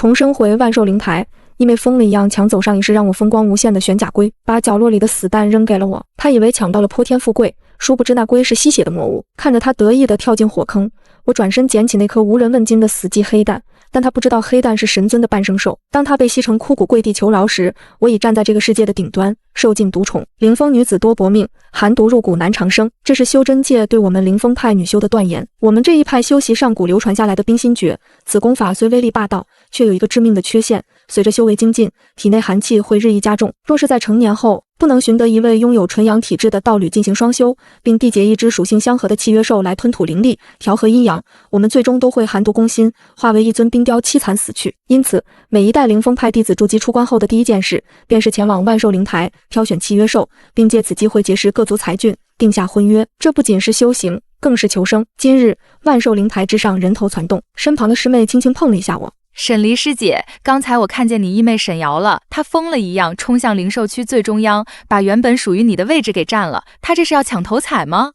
重生回万寿灵台，一妹疯了一样抢走上一世让我风光无限的玄甲龟，把角落里的死蛋扔给了我。他以为抢到了泼天富贵，殊不知那龟是吸血的魔物。看着他得意地跳进火坑，我转身捡起那颗无人问津的死寂黑蛋。但他不知道黑蛋是神尊的半生兽。当他被吸成枯骨跪地求饶时，我已站在这个世界的顶端，受尽毒宠。灵风女子多薄命，寒毒入骨难长生，这是修真界对我们灵风派女修的断言。我们这一派修习上古流传下来的冰心诀，此功法虽威力霸道，却有一个致命的缺陷，随着修为精进，体内寒气会日益加重。若是在成年后不能寻得一位拥有纯阳体质的道侣进行双修，并缔结一只属性相合的契约兽来吞吐灵力，调和阴阳，我们最终都会寒毒攻心，化为一尊冰雕凄惨死去。因此，每一代灵风派弟子筑基出关后的第一件事，便是前往万寿灵台挑选契约兽，并借此机会结识各族才俊，定下婚约。这不仅是修行，更是求生。今日万寿灵台之上人头攒动，身旁的师妹轻轻碰了一下我。沈离师姐，刚才我看见你义妹沈瑶了，她疯了一样冲向灵兽区最中央，把原本属于你的位置给占了。她这是要抢头彩吗？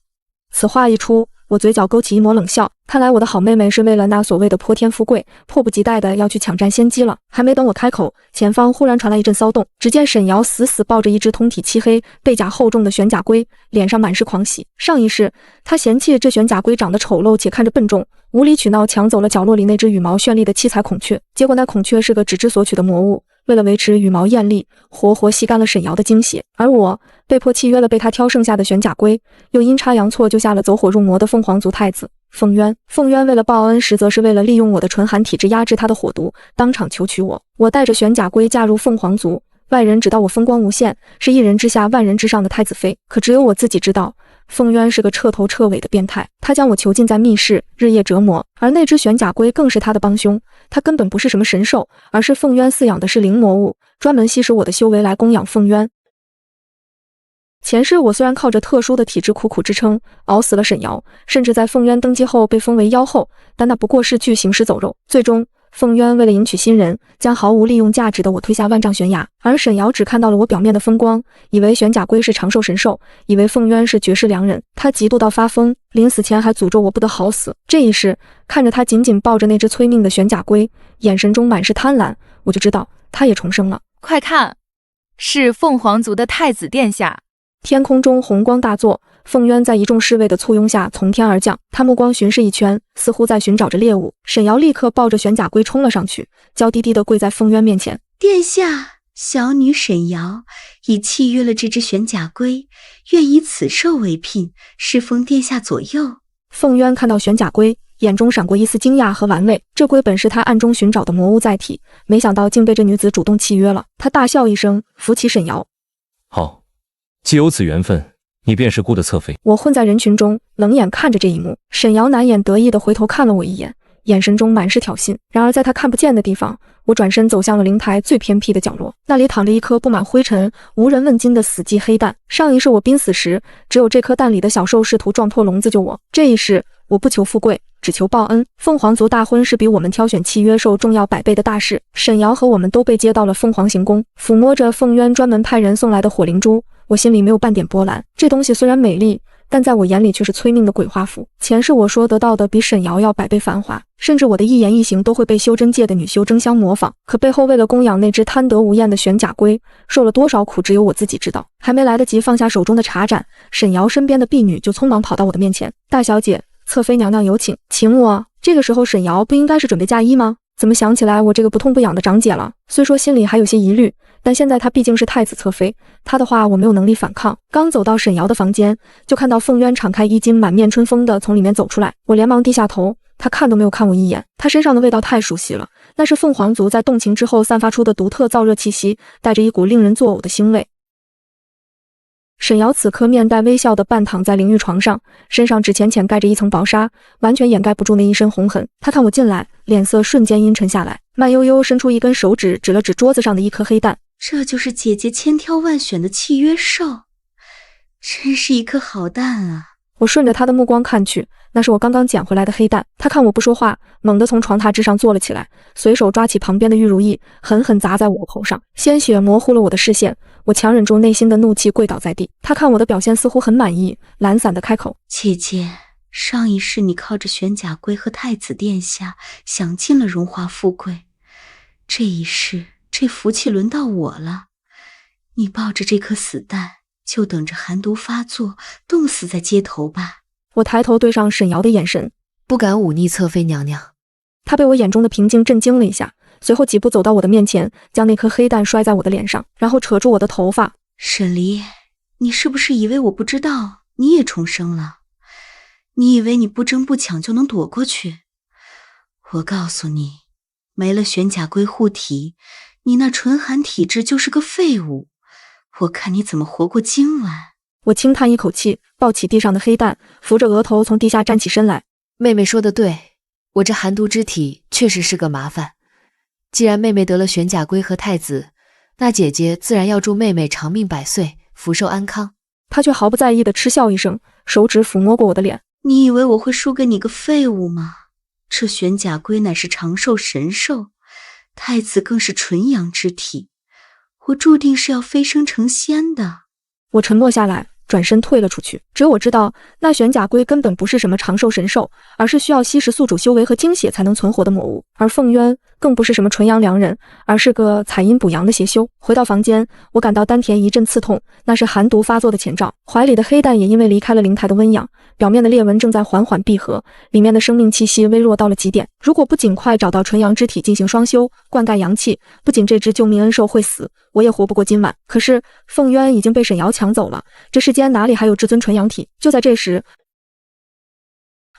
此话一出，我嘴角勾起一抹冷笑。看来我的好妹妹是为了那所谓的泼天富贵，迫不及待的要去抢占先机了。还没等我开口，前方忽然传来一阵骚动，只见沈瑶死死抱着一只通体漆黑、背甲厚重的玄甲龟，脸上满是狂喜。上一世，她嫌弃这玄甲龟长得丑陋且看着笨重，无理取闹抢走了角落里那只羽毛绚丽的七彩孔雀。结果那孔雀是个只知索取的魔物，为了维持羽毛艳丽，活活吸干了沈瑶的精血。而我被迫契约了被他挑剩下的玄甲龟，又阴差阳错救下了走火入魔的凤凰族太子凤渊。凤渊为了报恩，实则是为了利用我的纯寒体质压制他的火毒，当场求娶我。我带着玄甲龟嫁入凤凰族，外人只道我风光无限，是一人之下万人之上的太子妃。可只有我自己知道，凤渊是个彻头彻尾的变态，他将我囚禁在密室，日夜折磨。而那只玄甲龟更是他的帮凶，他根本不是什么神兽，而是凤渊饲养的是灵魔物，专门吸食我的修为来供养凤渊。前世我虽然靠着特殊的体质苦苦支撑，熬死了沈瑶，甚至在凤渊登基后被封为妖后，但那不过是具行尸走肉。最终凤渊为了迎娶新人，将毫无利用价值的我推下万丈悬崖，而沈瑶只看到了我表面的风光，以为玄甲龟是长寿神兽，以为凤渊是绝世良人，他嫉妒到发疯，临死前还诅咒我不得好死。这一世看着他紧紧抱着那只催命的玄甲龟，眼神中满是贪婪，我就知道他也重生了。快看，是凤凰族的太子殿下。天空中红光大作，凤渊在一众侍卫的簇拥下从天而降，他目光巡视一圈，似乎在寻找着猎物。沈瑶立刻抱着玄甲龟冲了上去，娇滴滴地跪在凤渊面前。殿下，小女沈瑶已契约了这只玄甲龟，愿以此兽为聘，侍奉殿下左右。凤渊看到玄甲龟，眼中闪过一丝惊讶和玩味，这龟本是他暗中寻找的魔物载体，没想到竟被这女子主动契约了。他大笑一声，扶起沈瑶。好，既有此缘分，你便是孤的侧妃。我混在人群中，冷眼看着这一幕。沈瑶难掩得意地回头看了我一眼，眼神中满是挑衅。然而在他看不见的地方，我转身走向了灵台最偏僻的角落，那里躺着一颗布满灰尘、无人问津的死寂黑蛋。上一世我濒死时，只有这颗蛋里的小兽试图撞破笼子救我。这一世，我不求富贵，只求报恩。凤凰族大婚是比我们挑选契约兽重要100倍的大事。沈瑶和我们都被接到了凤凰行宫，抚摸着凤渊专门派人送来的火灵珠，我心里没有半点波澜。这东西虽然美丽，但在我眼里却是催命的鬼画符。前世我说得到的比沈瑶要100倍繁华，甚至我的一言一行都会被修真界的女修争相模仿。可背后为了供养那只贪得无厌的玄甲龟，受了多少苦，只有我自己知道。还没来得及放下手中的茶盏，沈瑶身边的婢女就匆忙跑到我的面前。大小姐，侧妃娘娘有请。请我？这个时候沈瑶不应该是准备嫁衣吗？怎么想起来我这个不痛不痒的长姐了？虽说心里还有些疑虑，但现在她毕竟是太子侧妃，她的话我没有能力反抗。刚走到沈瑶的房间，就看到凤渊敞开衣襟，满面春风的从里面走出来。我连忙低下头，他看都没有看我一眼。他身上的味道太熟悉了，那是凤凰族在动情之后散发出的独特燥热气息，带着一股令人作呕的腥味。沈瑶此刻面带微笑地半躺在淋浴床上，身上只浅浅盖着一层薄纱，完全掩盖不住那一身红痕。她看我进来，脸色瞬间阴沉下来，慢悠悠伸出一根手指，指了指桌子上的一颗黑蛋。这就是姐姐千挑万选的契约兽，真是一颗好蛋啊！我顺着他的目光看去，那是我刚刚捡回来的黑蛋。他看我不说话，猛地从床榻之上坐了起来，随手抓起旁边的玉如意，狠狠砸在我头上，鲜血模糊了我的视线。我强忍住内心的怒气，跪倒在地。他看我的表现似乎很满意，懒散地开口：姐姐，上一世你靠着玄甲龟和太子殿下享尽了荣华富贵，这一世，这福气轮到我了。你抱着这颗死蛋，就等着寒毒发作，冻死在街头吧。我抬头对上沈瑶的眼神，不敢忤逆侧妃娘娘。她被我眼中的平静震惊了一下，随后几步走到我的面前，将那颗黑蛋摔在我的脸上，然后扯住我的头发。沈离，你是不是以为我不知道你也重生了？你以为你不争不抢就能躲过去？我告诉你，没了玄甲龟护体，你那纯寒体质就是个废物。我看你怎么活过今晚。我轻叹一口气，抱起地上的黑蛋，扶着额头从地下站起身来。妹妹说的对，我这寒毒之体确实是个麻烦。既然妹妹得了玄甲龟和太子，那姐姐自然要祝妹妹长命百岁，福寿安康。她却毫不在意地嗤笑一声，手指抚摸过我的脸。你以为我会输给你个废物吗？这玄甲龟乃是长寿神兽，太子更是纯阳之体，我注定是要飞升成仙的。我沉默下来，转身退了出去。只有我知道，那玄甲龟根本不是什么长寿神兽，而是需要吸食宿主修为和精血才能存活的魔物。而凤渊更不是什么纯阳良人，而是个采阴补阳的邪修。回到房间，我感到丹田一阵刺痛，那是寒毒发作的前兆。怀里的黑蛋也因为离开了灵台的温养，表面的裂纹正在缓缓闭合，里面的生命气息微弱到了极点。如果不尽快找到纯阳之体进行双修，灌溉阳气，不仅这只救命恩兽会死，我也活不过今晚。可是凤渊已经被沈瑶抢走了，这世间哪里还有至尊纯阳体？就在这时，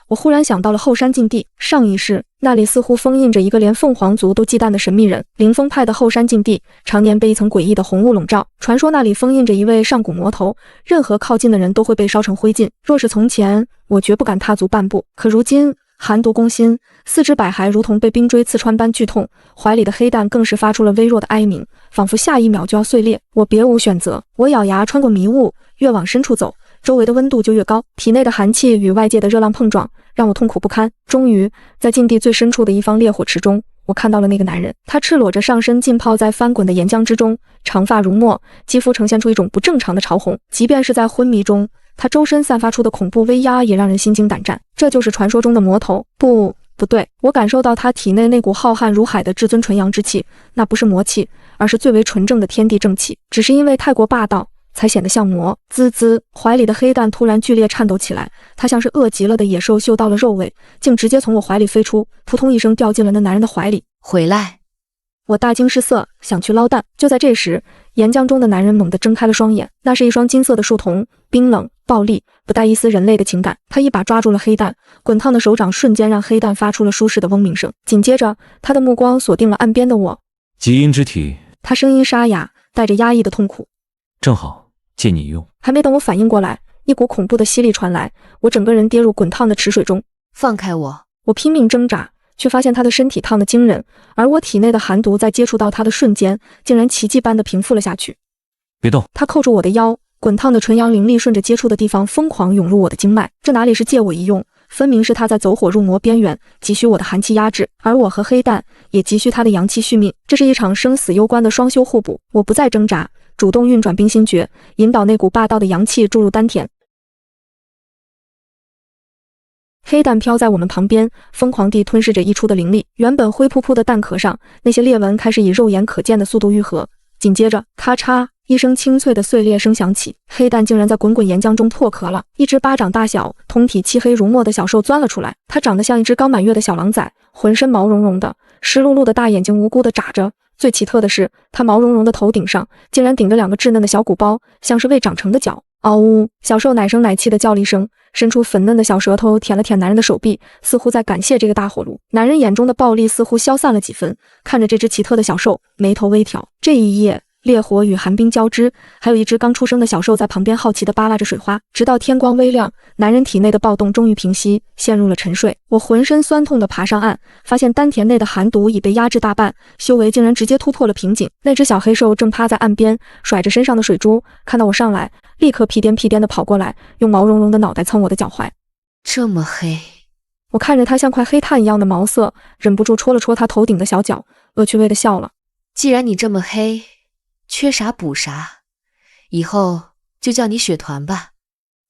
我忽然想到了后山禁地，上一世那里似乎封印着一个连凤凰族都忌惮的神秘人。灵风派的后山禁地常年被一层诡异的红雾笼罩，传说那里封印着一位上古魔头，任何靠近的人都会被烧成灰烬。若是从前，我绝不敢踏足半步，可如今寒毒攻心，四肢百骸如同被冰锥刺穿般剧痛，怀里的黑蛋更是发出了微弱的哀鸣，仿佛下一秒就要碎裂。我别无选择，我咬牙穿过迷雾，越往深处走，周围的温度就越高，体内的寒气与外界的热浪碰撞，让我痛苦不堪。终于，在禁地最深处的一方烈火池中，我看到了那个男人。他赤裸着上身，浸泡在翻滚的岩浆之中，长发如墨，肌肤呈现出一种不正常的潮红。即便是在昏迷中，他周身散发出的恐怖威压也让人心惊胆战。这就是传说中的魔头？不对，我感受到他体内那股浩瀚如海的至尊纯阳之气，那不是魔气，而是最为纯正的天地正气。只是因为太过霸道，才显得像魔。滋滋，怀里的黑蛋突然剧烈颤抖起来，它像是饿极了的野兽嗅到了肉味，竟直接从我怀里飞出，扑通一声掉进了那男人的怀里。回来！我大惊失色，想去捞蛋。就在这时，岩浆中的男人猛地睁开了双眼，那是一双金色的树瞳，冰冷暴力，不带一丝人类的情感。他一把抓住了黑蛋，滚烫的手掌瞬间让黑蛋发出了舒适的嗡鸣声。紧接着，他的目光锁定了岸边的我。极阴之体，他声音沙哑，带着压抑的痛苦。正好借你一用。还没等我反应过来，一股恐怖的吸力传来，我整个人跌入滚烫的池水中。放开我！我拼命挣扎，却发现他的身体烫得惊人，而我体内的寒毒在接触到他的瞬间，竟然奇迹般的平复了下去。别动！他扣住我的腰，滚烫的纯阳灵力顺着接触的地方疯狂涌入我的经脉。这哪里是借我一用，分明是他在走火入魔边缘，急需我的寒气压制，而我和黑蛋也急需他的阳气续命。这是一场生死攸关的双修互补。我不再挣扎，主动运转冰心诀，引导那股霸道的阳气注入丹田。黑蛋飘在我们旁边，疯狂地吞噬着溢出的灵力。原本灰扑扑的蛋壳上，那些裂纹开始以肉眼可见的速度愈合。紧接着，咔嚓一声清脆的碎裂声响起，黑蛋竟然在滚滚岩浆中破壳了。一只巴掌大小、通体漆黑如墨的小兽钻了出来，它长得像一只刚满月的小狼崽，浑身毛茸茸的，湿漉漉的大眼睛无辜地眨着。最奇特的是，它毛茸茸的头顶上竟然顶着两个稚嫩的小鼓包，像是未长成的脚。嗷呜！小兽奶声奶气的叫了一声，伸出粉嫩的小舌头舔了舔男人的手臂，似乎在感谢这个大火炉。男人眼中的暴力似乎消散了几分，看着这只奇特的小兽，眉头微挑。这一夜，烈火与寒冰交织，还有一只刚出生的小兽在旁边好奇地扒拉着水花，直到天光微亮，男人体内的暴动终于平息，陷入了沉睡。我浑身酸痛地爬上岸，发现丹田内的寒毒已被压制大半，修为竟然直接突破了瓶颈。那只小黑兽正趴在岸边，甩着身上的水珠，看到我上来，立刻屁颠屁颠地跑过来，用毛茸茸的脑袋蹭我的脚踝。这么黑！我看着它像块黑炭一样的毛色，忍不住戳了戳它头顶的小角，恶趣味地笑了。既然你这么黑，缺啥补啥，以后就叫你雪团吧。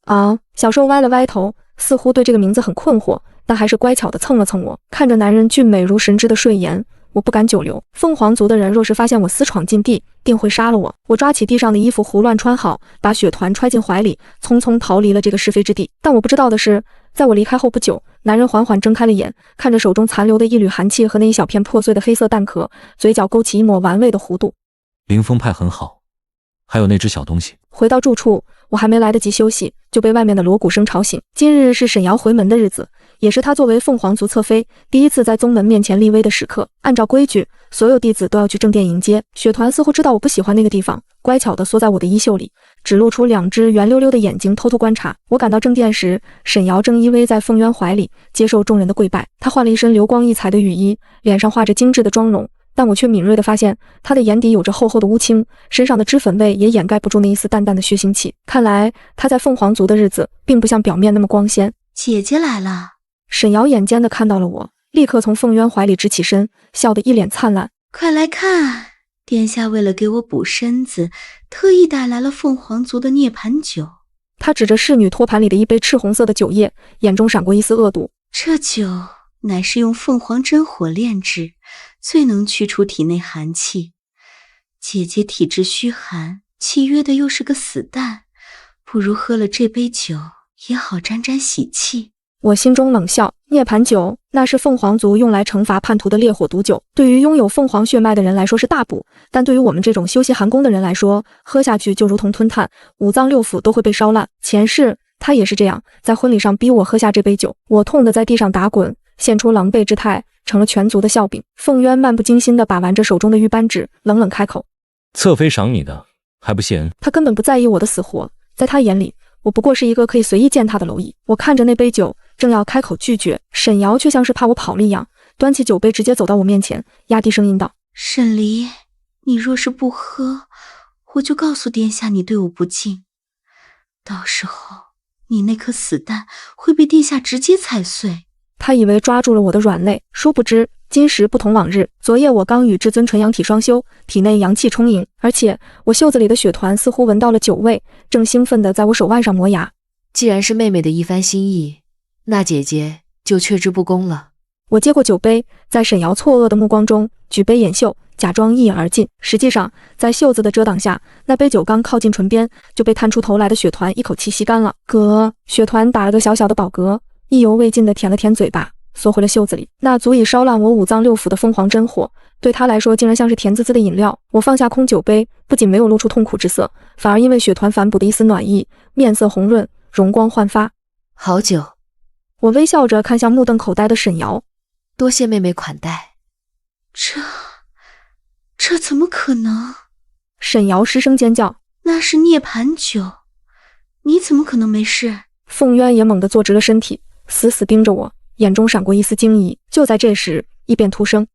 啊！小兽歪了歪头，似乎对这个名字很困惑，但还是乖巧地蹭了蹭我。看着男人俊美如神之的睡颜，我不敢久留。凤凰族的人若是发现我私闯禁地，定会杀了我。我抓起地上的衣服胡乱穿好，把雪团揣进怀里，匆匆逃离了这个是非之地。但我不知道的是，在我离开后不久，男人缓缓睁开了眼，看着手中残留的一缕寒气和那一小片破碎的黑色蛋壳，嘴角勾起一抹玩味的弧度。凌风派很好，还有那只小东西。回到住处，我还没来得及休息，就被外面的锣鼓声吵醒。今日是沈瑶回门的日子，也是她作为凤凰族侧妃第一次在宗门面前立威的时刻。按照规矩，所有弟子都要去正殿迎接。雪团似乎知道我不喜欢那个地方，乖巧地缩在我的衣袖里，只露出2只圆溜溜的眼睛偷偷观察。我赶到正殿时，沈瑶正依偎在凤渊怀里，接受众人的跪拜。她换了一身流光溢彩的羽衣，脸上画着精致的妆容，但我却敏锐地发现，她的眼底有着厚厚的乌青，身上的脂粉味也掩盖不住那一丝淡淡的血腥气。看来她在凤凰族的日子，并不像表面那么光鲜。姐姐来了。沈瑶眼尖地看到了我，立刻从凤渊怀里直起身，笑得一脸灿烂。快来看，殿下为了给我补身子，特意带来了凤凰族的涅槃酒。她指着侍女托盘里的一杯赤红色的酒液，眼中闪过一丝恶毒。这酒乃是用凤凰真火炼制，最能驱除体内寒气。姐姐体质虚寒，契约的又是个死蛋，不如喝了这杯酒，也好沾沾喜气。我心中冷笑，涅槃酒那是凤凰族用来惩罚叛徒的烈火毒酒，对于拥有凤凰血脉的人来说是大补，但对于我们这种修习寒功的人来说，喝下去就如同吞炭，5脏6腑都会被烧烂。前世他也是这样，在婚礼上逼我喝下这杯酒，我痛得在地上打滚，现出狼狈之态，成了全族的笑柄。凤渊漫不经心地把玩着手中的玉扳指，冷冷开口：侧妃赏你的，还不谢恩？他根本不在意我的死活，在他眼里，我不过是一个可以随意践踏的蝼蚁。我看着那杯酒，正要开口拒绝，沈瑶却像是怕我跑了一样，端起酒杯直接走到我面前，压低声音道：沈离，你若是不喝，我就告诉殿下你对我不敬，到时候你那颗死蛋会被殿下直接踩碎。他以为抓住了我的软肋，殊不知今时不同往日。昨夜我刚与至尊纯阳体双修，体内阳气充盈，而且我袖子里的血团似乎闻到了酒味，正兴奋地在我手腕上磨牙。既然是妹妹的一番心意，那姐姐就却之不恭了。我接过酒杯，在沈瑶错愕的目光中举杯掩袖，假装一饮而尽。实际上，在袖子的遮挡下，那杯酒刚靠近唇边，就被探出头来的血团一口气吸干了。嗝，血团打了个小小的饱嗝，意犹未尽地舔了舔嘴巴，缩回了袖子里。那足以烧烂我5脏6腑的凤凰真火，对他来说竟然像是甜滋滋的饮料。我放下空酒杯，不仅没有露出痛苦之色，反而因为血团反哺的一丝暖意，面色红润，容光焕发。好酒。我微笑着看向目瞪口呆的沈瑶，多谢妹妹款待。这怎么可能？沈瑶失声尖叫，那是涅槃酒，你怎么可能没事？凤渊也猛地坐直了身体，死死盯着我，眼中闪过一丝惊疑。就在这时，异变突生，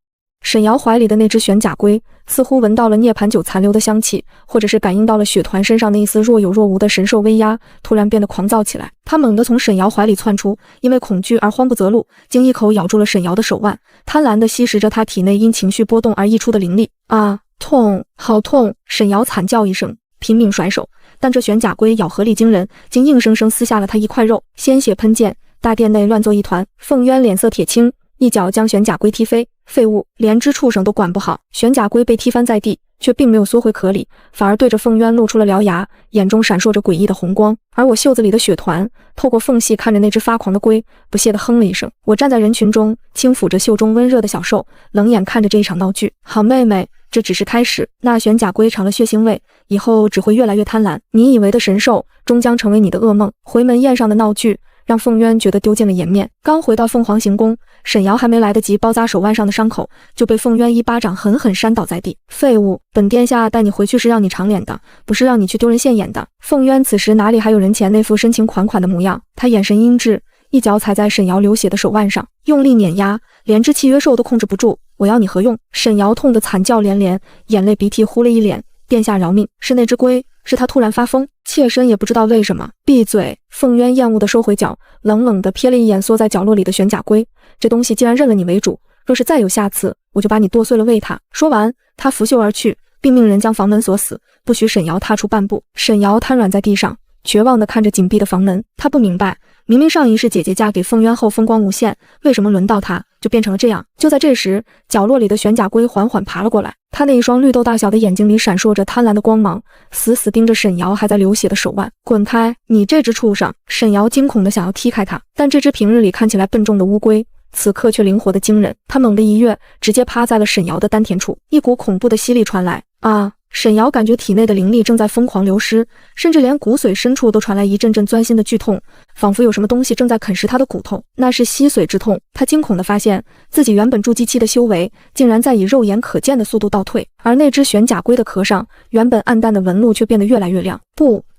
沈瑶怀里的那只玄甲龟似乎闻到了涅槃酒残留的香气，或者是感应到了血团身上那一丝若有若无的神兽威压，突然变得狂躁起来。他猛地从沈瑶怀里窜出，因为恐惧而慌不择路，竟一口咬住了沈瑶的手腕，贪婪地吸食着她体内因情绪波动而溢出的灵力。啊，痛，好痛！沈瑶惨叫一声，拼命甩手，但这玄甲龟咬合力惊人，竟硬生生撕下了她一块肉，鲜血喷溅，大殿内乱作一团。凤渊脸色铁青，一脚将玄甲龟踢飞。废物，连只畜生都管不好！玄甲龟被踢翻在地，却并没有缩回壳里，反而对着凤渊露出了獠牙，眼中闪烁着诡异的红光。而我袖子里的血团透过缝隙看着那只发狂的龟，不屑地哼了一声。我站在人群中，轻抚着袖中温热的小兽，冷眼看着这一场闹剧。好妹妹，这只是开始。那玄甲龟尝了血腥味，以后只会越来越贪婪。你以为的神兽，终将成为你的噩梦。回门宴上的闹剧让凤渊觉得丢尽了颜面。刚回到凤凰行宫，沈瑶还没来得及包扎手腕上的伤口，就被凤渊一巴掌狠狠扇倒在地。废物，本殿下带你回去是让你长脸的，不是让你去丢人现眼的。凤渊此时哪里还有人前那副深情款款的模样，他眼神阴鸷，一脚踩在沈瑶流血的手腕上，用力碾压，连只契约兽都控制不住。我要你何用？沈瑶痛得惨叫连连，眼泪鼻涕呼了一脸。殿下饶命，是那只龟，是他突然发疯，妾身也不知道为什么。闭嘴！凤渊厌恶地收回脚，冷冷地瞥了一眼缩在角落里的玄甲龟，这东西既然认了你为主，若是再有下次，我就把你剁碎了喂它。说完，他拂袖而去，并命人将房门锁死，不许沈瑶踏出半步。沈瑶瘫软在地上，绝望地看着紧闭的房门。他不明白，明明上一世姐姐嫁给凤渊后风光无限，为什么轮到他就就变成了这样。就在这时，角落里的玄甲龟缓缓爬了过来，它那一双绿豆大小的眼睛里闪烁着贪婪的光芒，死死盯着沈瑶还在流血的手腕。滚开，你这只畜生！沈瑶惊恐地想要踢开它，但这只平日里看起来笨重的乌龟此刻却灵活得惊人，它猛地一跃，直接趴在了沈瑶的丹田处，一股恐怖的吸力传来。啊！沈瑶感觉体内的灵力正在疯狂流失，甚至连骨髓深处都传来一阵阵钻心的剧痛，仿佛有什么东西正在啃食他的骨头，那是吸髓之痛。他惊恐地发现自己原本筑基期的修为竟然在以肉眼可见的速度倒退，而那只玄甲龟的壳上原本暗淡的纹路却变得越来越亮。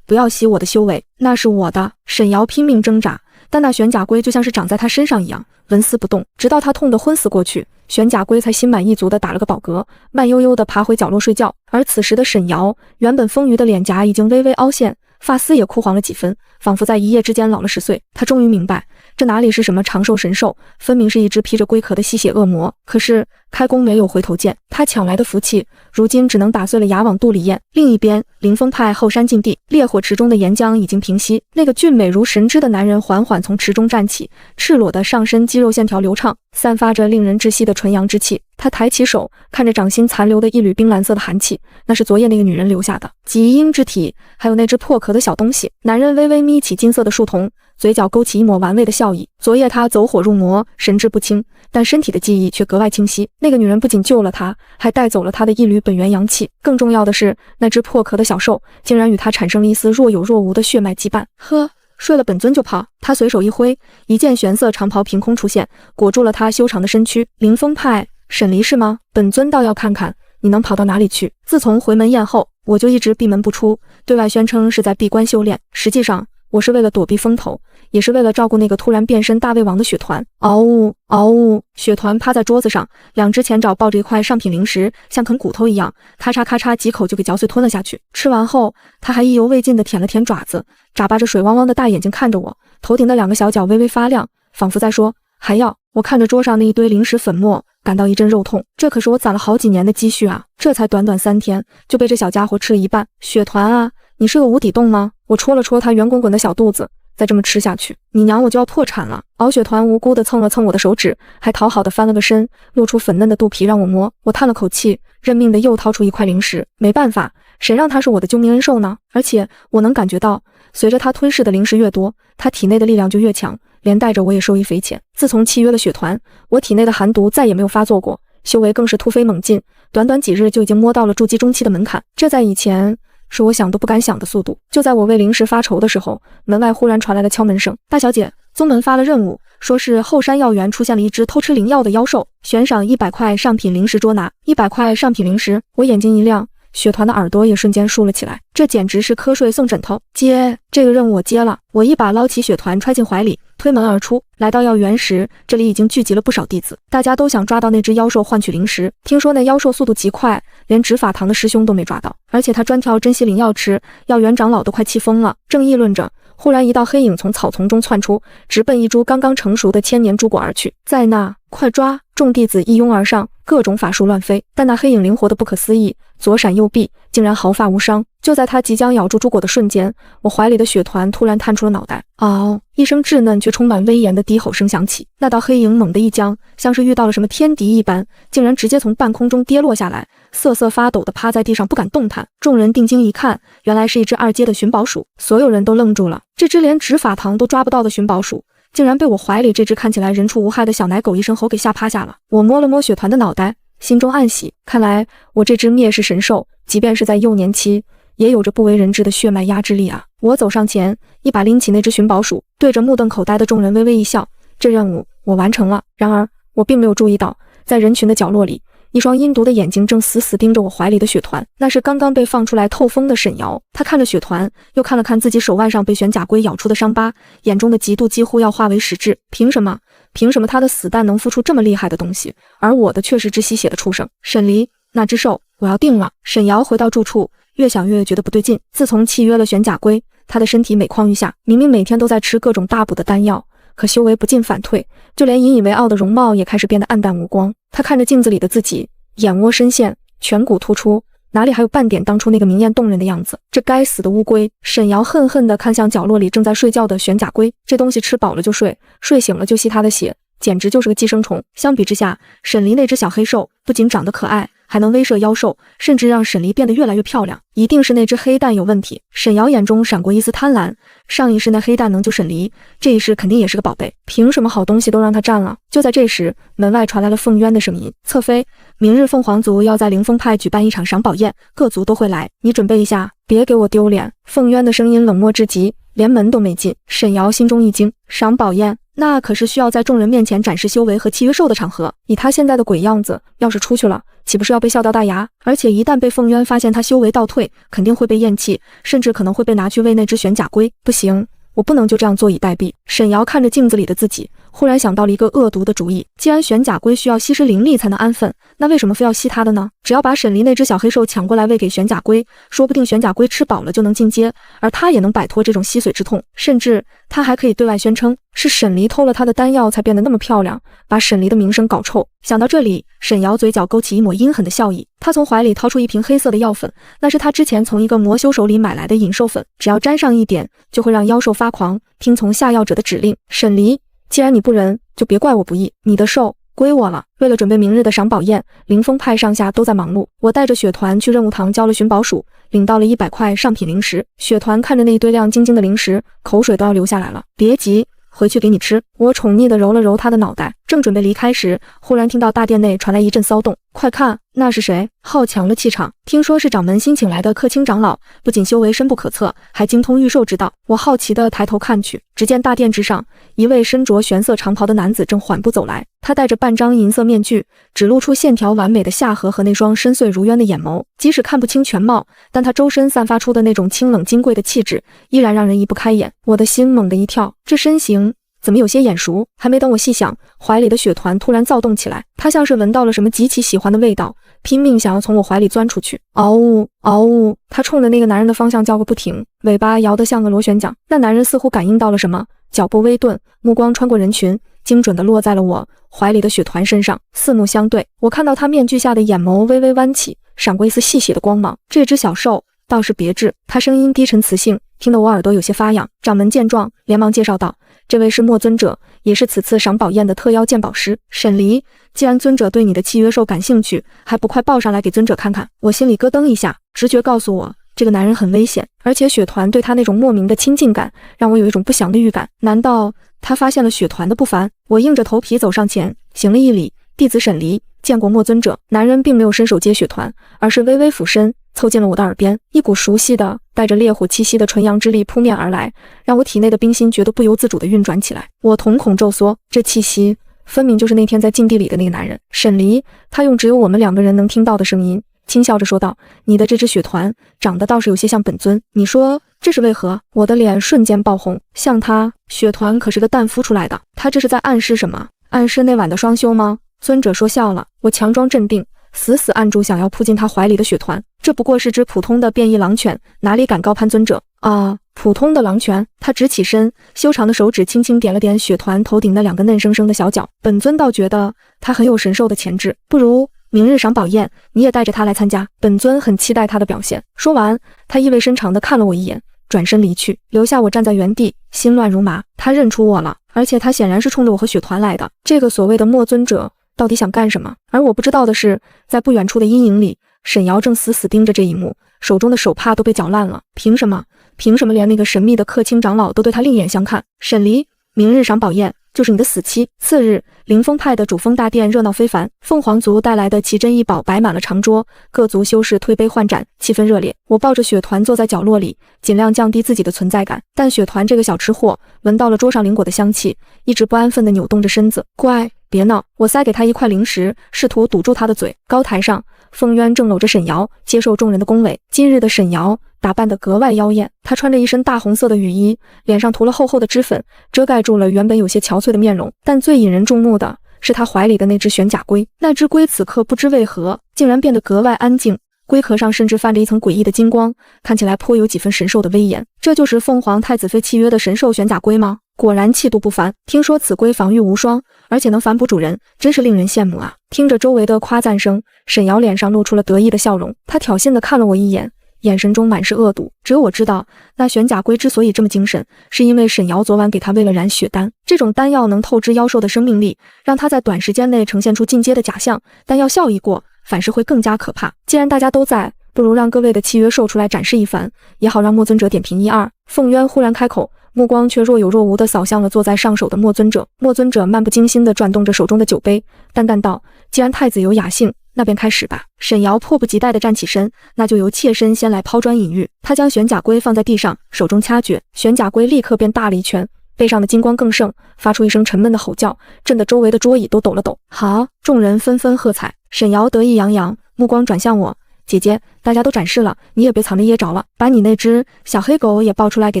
不要吸我的修为，那是我的！沈瑶拼命挣扎，但那玄甲龟就像是长在他身上一样，纹丝不动，直到他痛得昏死过去，玄甲龟才心满意足地打了个饱嗝，慢悠悠地爬回角落睡觉。而此时的沈瑶，原本丰腴的脸颊已经微微凹陷，发丝也枯黄了几分，仿佛在一夜之间老了10岁。他终于明白，这哪里是什么长寿神兽，分明是一只披着龟壳的吸血恶魔。可是开弓没有回头箭，他抢来的福气，如今只能打碎了牙往肚里咽。另一边，凌风派后山禁地，烈火池中的岩浆已经平息，那个俊美如神之的男人缓缓从池中站起，赤裸的上身肌肉线条流畅，散发着令人窒息的纯阳之气。他抬起手，看着掌心残留的一缕冰蓝色的寒气，那是昨夜那个女人留下的极阴之体，还有那只破壳的小东西。男人微微眯起金色的树瞳，嘴角勾起一抹玩味的笑意。昨夜他走火入魔，神志不清，但身体的记忆却格外清晰。那个女人不仅救了他，还带走了他的一缕本源阳气。更重要的是，那只破壳的小兽竟然与他产生了一丝若有若无的血脉羁绊。呵，睡了本尊就跑！他随手一挥，一件玄色长袍凭空出现，裹住了他修长的身躯。凌风派沈离是吗？本尊倒要看看你能跑到哪里去。自从回门宴后，我就一直闭门不出，对外宣称是在闭关修炼，实际上我是为了躲避风头，也是为了照顾那个突然变身大胃王的雪团。嗷呜嗷呜！雪团趴在桌子上，两只前爪抱着一块上品零食，像啃骨头一样，咔嚓咔嚓几口就给嚼碎吞了下去。吃完后，他还意犹未尽地舔了舔爪子，眨巴着水汪汪的大眼睛看着我，头顶的2个小脚微微发亮，仿佛在说还要。我看着桌上那一堆零食粉末，感到一阵肉痛，这可是我攒了好几年的积蓄啊，这才短短3天就被这小家伙吃了一半。雪团啊，你是个无底洞吗？我戳了戳他圆滚滚的小肚子，再这么吃下去，你娘我就要破产了。敖雪团无辜地蹭了蹭我的手指，还讨好的翻了个身，露出粉嫩的肚皮让我摸。我叹了口气，认命的又掏出一块零食。没办法，谁让他是我的救命恩兽呢？而且我能感觉到，随着他吞噬的零食越多，他体内的力量就越强，连带着我也受益匪浅。自从契约了雪团，我体内的寒毒再也没有发作过，修为更是突飞猛进，短短几日就已经摸到了筑基中期的门槛，这在以前是我想都不敢想的速度。就在我为零食发愁的时候，门外忽然传来了敲门声。大小姐，宗门发了任务，说是后山药园出现了一只偷吃灵药的妖兽，悬赏100块上品零食捉拿。100块上品零食，我眼睛一亮，雪团的耳朵也瞬间竖了起来，这简直是瞌睡送枕头。接这个任务我接了，我一把捞起雪团揣进怀里，推门而出。来到药园时，这里已经聚集了不少弟子，大家都想抓到那只妖兽换取灵食。听说那妖兽速度极快，连执法堂的师兄都没抓到，而且他专挑珍稀灵药吃，药园长老都快气疯了。正议论着，忽然一道黑影从草丛中窜出，直奔一株刚刚成熟的千年珠果而去。在那，快抓！众弟子一拥而上，各种法术乱飞，但那黑影灵活得不可思议，左闪右避，竟然毫发无伤。就在他即将咬住珠果的瞬间，我怀里的雪团突然探出了脑袋。嗷！一声稚嫩却充满威严的低吼声响起，那道黑影猛地一僵，像是遇到了什么天敌一般，竟然直接从半空中跌落下来，瑟瑟发抖地趴在地上不敢动弹。众人定睛一看，原来是一只2阶的寻宝鼠，所有人都愣住了。这只连执法堂都抓不到的寻宝鼠，竟然被我怀里这只看起来人畜无害的小奶狗一声吼给吓趴下了。我摸了摸雪团的脑袋，心中暗喜，看来我这只灭世神兽，即便是在幼年期，也有着不为人知的血脉压制力啊！我走上前，一把拎起那只寻宝鼠，对着目瞪口呆的众人微微一笑。这任务我完成了。然而我并没有注意到，在人群的角落里，一双阴毒的眼睛正死死盯着我怀里的雪团，那是刚刚被放出来透风的沈瑶。他看着雪团，又看了看自己手腕上被玄甲龟咬出的伤疤，眼中的嫉妒几乎要化为实质。凭什么他的死蛋能孵出这么厉害的东西，而我的却是只吸血的畜生？沈离，那只兽我要定了。沈瑶回到住处，越想越觉得不对劲。自从契约了玄甲龟，他的身体每况愈下，明明每天都在吃各种大补的丹药，可修为不进反退，就连引以为傲的容貌也开始变得暗淡无光。他看着镜子里的自己，眼窝深陷，颧骨突出，哪里还有半点当初那个明艳动人的样子？这该死的乌龟！沈瑶恨恨地看向角落里正在睡觉的玄甲龟，这东西吃饱了就睡，睡醒了就吸他的血，简直就是个寄生虫。相比之下，沈离那只小黑兽不仅长得可爱，还能威慑妖兽，甚至让沈离变得越来越漂亮。一定是那只黑蛋有问题。沈瑶眼中闪过一丝贪婪，上一世那黑蛋能救沈离，这一世肯定也是个宝贝，凭什么好东西都让他占了？就在这时，门外传来了凤渊的声音：侧妃，明日凤凰族要在凌风派举办一场赏宝宴，各族都会来，你准备一下，别给我丢脸。凤渊的声音冷漠至极，连门都没进。沈瑶心中一惊，赏宝宴那可是需要在众人面前展示修为和契约兽的场合，以他现在的鬼样子，要是出去了，岂不是要被笑掉大牙？而且一旦被凤渊发现他修为倒退，肯定会被厌弃，甚至可能会被拿去喂那只玄甲龟。不行，我不能就这样坐以待毙。沈瑶看着镜子里的自己，忽然想到了一个恶毒的主意。既然玄甲龟需要吸食灵力才能安分，那为什么非要吸它的呢？只要把沈离那只小黑兽抢过来喂给玄甲龟，说不定玄甲龟吃饱了就能进阶，而他也能摆脱这种吸髓之痛。甚至他还可以对外宣称是沈离偷了他的丹药才变得那么漂亮，把沈离的名声搞臭。想到这里，沈瑶嘴角勾起一抹阴狠的笑意。他从怀里掏出一瓶黑色的药粉，那是他之前从一个魔修手里买来的引兽粉，只要沾上一点，就会让妖兽发狂，听从下药者的指令。沈离，既然你不仁，就别怪我不义，你的兽归我了。为了准备明日的赏宝宴，凌风派上下都在忙碌。我带着雪团去任务堂交了寻宝鼠，领到了100块上品零食。雪团看着那一堆亮晶晶的零食，口水都要流下来了。别急，回去给你吃。我宠溺地揉了揉他的脑袋，正准备离开时，忽然听到大殿内传来一阵骚动。快看，那是谁？好强了气场！听说是掌门新请来的客卿长老，不仅修为深不可测，还精通御兽之道。我好奇地抬头看去，只见大殿之上，一位身着玄色长袍的男子正缓步走来。他戴着半张银色面具，只露出线条完美的下颌和那双深邃如渊的眼眸。即使看不清全貌，但他周身散发出的那种清冷金贵的气质，依然让人移不开眼。我的心猛地一跳，这身形怎么有些眼熟？还没等我细想，怀里的雪团突然躁动起来，他像是闻到了什么极其喜欢的味道，拼命想要从我怀里钻出去。嗷呜嗷呜，他冲着那个男人的方向叫个不停，尾巴摇得像个螺旋桨。那男人似乎感应到了什么，脚步微顿，目光穿过人群，精准地落在了我怀里的雪团身上。四目相对，我看到他面具下的眼眸微微弯起，闪过一丝细细的光芒。这只小兽倒是别致，他声音低沉磁性，听得我耳朵有些发痒。掌门见状，连忙介绍道：这位是墨尊者，也是此次赏宝宴的特邀鉴宝师沈离。既然尊者对你的契约兽感兴趣，还不快抱上来给尊者看看？我心里咯噔一下，直觉告诉我这个男人很危险，而且雪团对他那种莫名的亲近感，让我有一种不祥的预感。难道他发现了雪团的不凡？我硬着头皮走上前，行了一礼，弟子沈离见过墨尊者。男人并没有伸手接雪团，而是微微俯身凑近了我的耳边，一股熟悉的带着烈火气息的纯阳之力扑面而来，让我体内的冰心觉得不由自主地运转起来。我瞳孔骤缩，这气息分明就是那天在禁地里的那个男人沈离。他用只有我们2个人能听到的声音轻笑着说道：你的这只雪团长得倒是有些像本尊，你说这是为何？我的脸瞬间爆红，像他，雪团可是个蛋孵出来的，他这是在暗示什么？暗示那晚的双休吗？尊者说笑了。我强装镇定，死死按住想要扑进他怀里的雪团。这不过是只普通的变异狼犬，哪里敢高攀尊者啊？普通的狼犬？他直起身，修长的手指轻轻点了点雪团头顶那2个嫩生生的小脚。本尊倒觉得他很有神兽的潜质，不如明日赏宝宴，你也带着他来参加。本尊很期待他的表现。说完，他意味深长地看了我一眼，转身离去，留下我站在原地，心乱如麻。他认出我了，而且他显然是冲着我和雪团来的。这个所谓的墨尊者到底想干什么？而我不知道的是，在不远处的阴影里，沈瑶正死死盯着这一幕，手中的手帕都被搅烂了。凭什么？凭什么连那个神秘的客卿长老都对他另眼相看？沈离，明日赏宝宴就是你的死期。次日，凌风派的主峰大殿热闹非凡，凤凰族带来的奇珍异宝摆满了长桌，各族修士推杯换盏，气氛热烈。我抱着雪团坐在角落里，尽量降低自己的存在感。但雪团这个小吃货闻到了桌上灵果的香气，一直不安分地扭动着身子。乖，别闹！我塞给他一块零食，试图堵住他的嘴。高台上，凤渊正搂着沈瑶，接受众人的恭维。今日的沈瑶打扮得格外妖艳，她穿着一身大红色的雨衣，脸上涂了厚厚的脂粉，遮盖住了原本有些憔悴的面容。但最引人注目的是她怀里的那只玄甲龟，那只龟此刻不知为何竟然变得格外安静，龟壳上甚至泛着一层诡异的金光，看起来颇有几分神兽的威严。这就是凤凰太子妃契约的神兽玄甲龟吗？果然气度不凡。听说此龟防御无双，而且能反哺主人，真是令人羡慕啊！听着周围的夸赞声，沈瑶脸上露出了得意的笑容。她挑衅地看了我一眼，眼神中满是恶毒。只有我知道，那玄甲龟之所以这么精神，是因为沈瑶昨晚给他喂了染血丹。这种丹药能透支妖兽的生命力，让他在短时间内呈现出进阶的假象，丹药效益过，反是会更加可怕。既然大家都在，不如让各位的契约兽出来展示一番，也好让莫尊者点评一二。凤渊忽然开口，目光却若有若无地扫向了坐在上首的莫尊者。莫尊者漫不经心地转动着手中的酒杯，淡淡道：“既然太子有雅兴，那便开始吧。”沈瑶迫不及待地站起身，那就由妾身先来抛砖引玉。他将玄甲龟放在地上，手中掐诀，玄甲龟立刻便大了一拳，背上的金光更盛，发出一声沉闷的吼叫，震得周围的桌椅都抖了抖。好！众人纷纷喝彩。沈瑶得意洋洋，目光转向我：“姐姐，大家都展示了，你也别藏着掖着了，把你那只小黑狗也抱出来给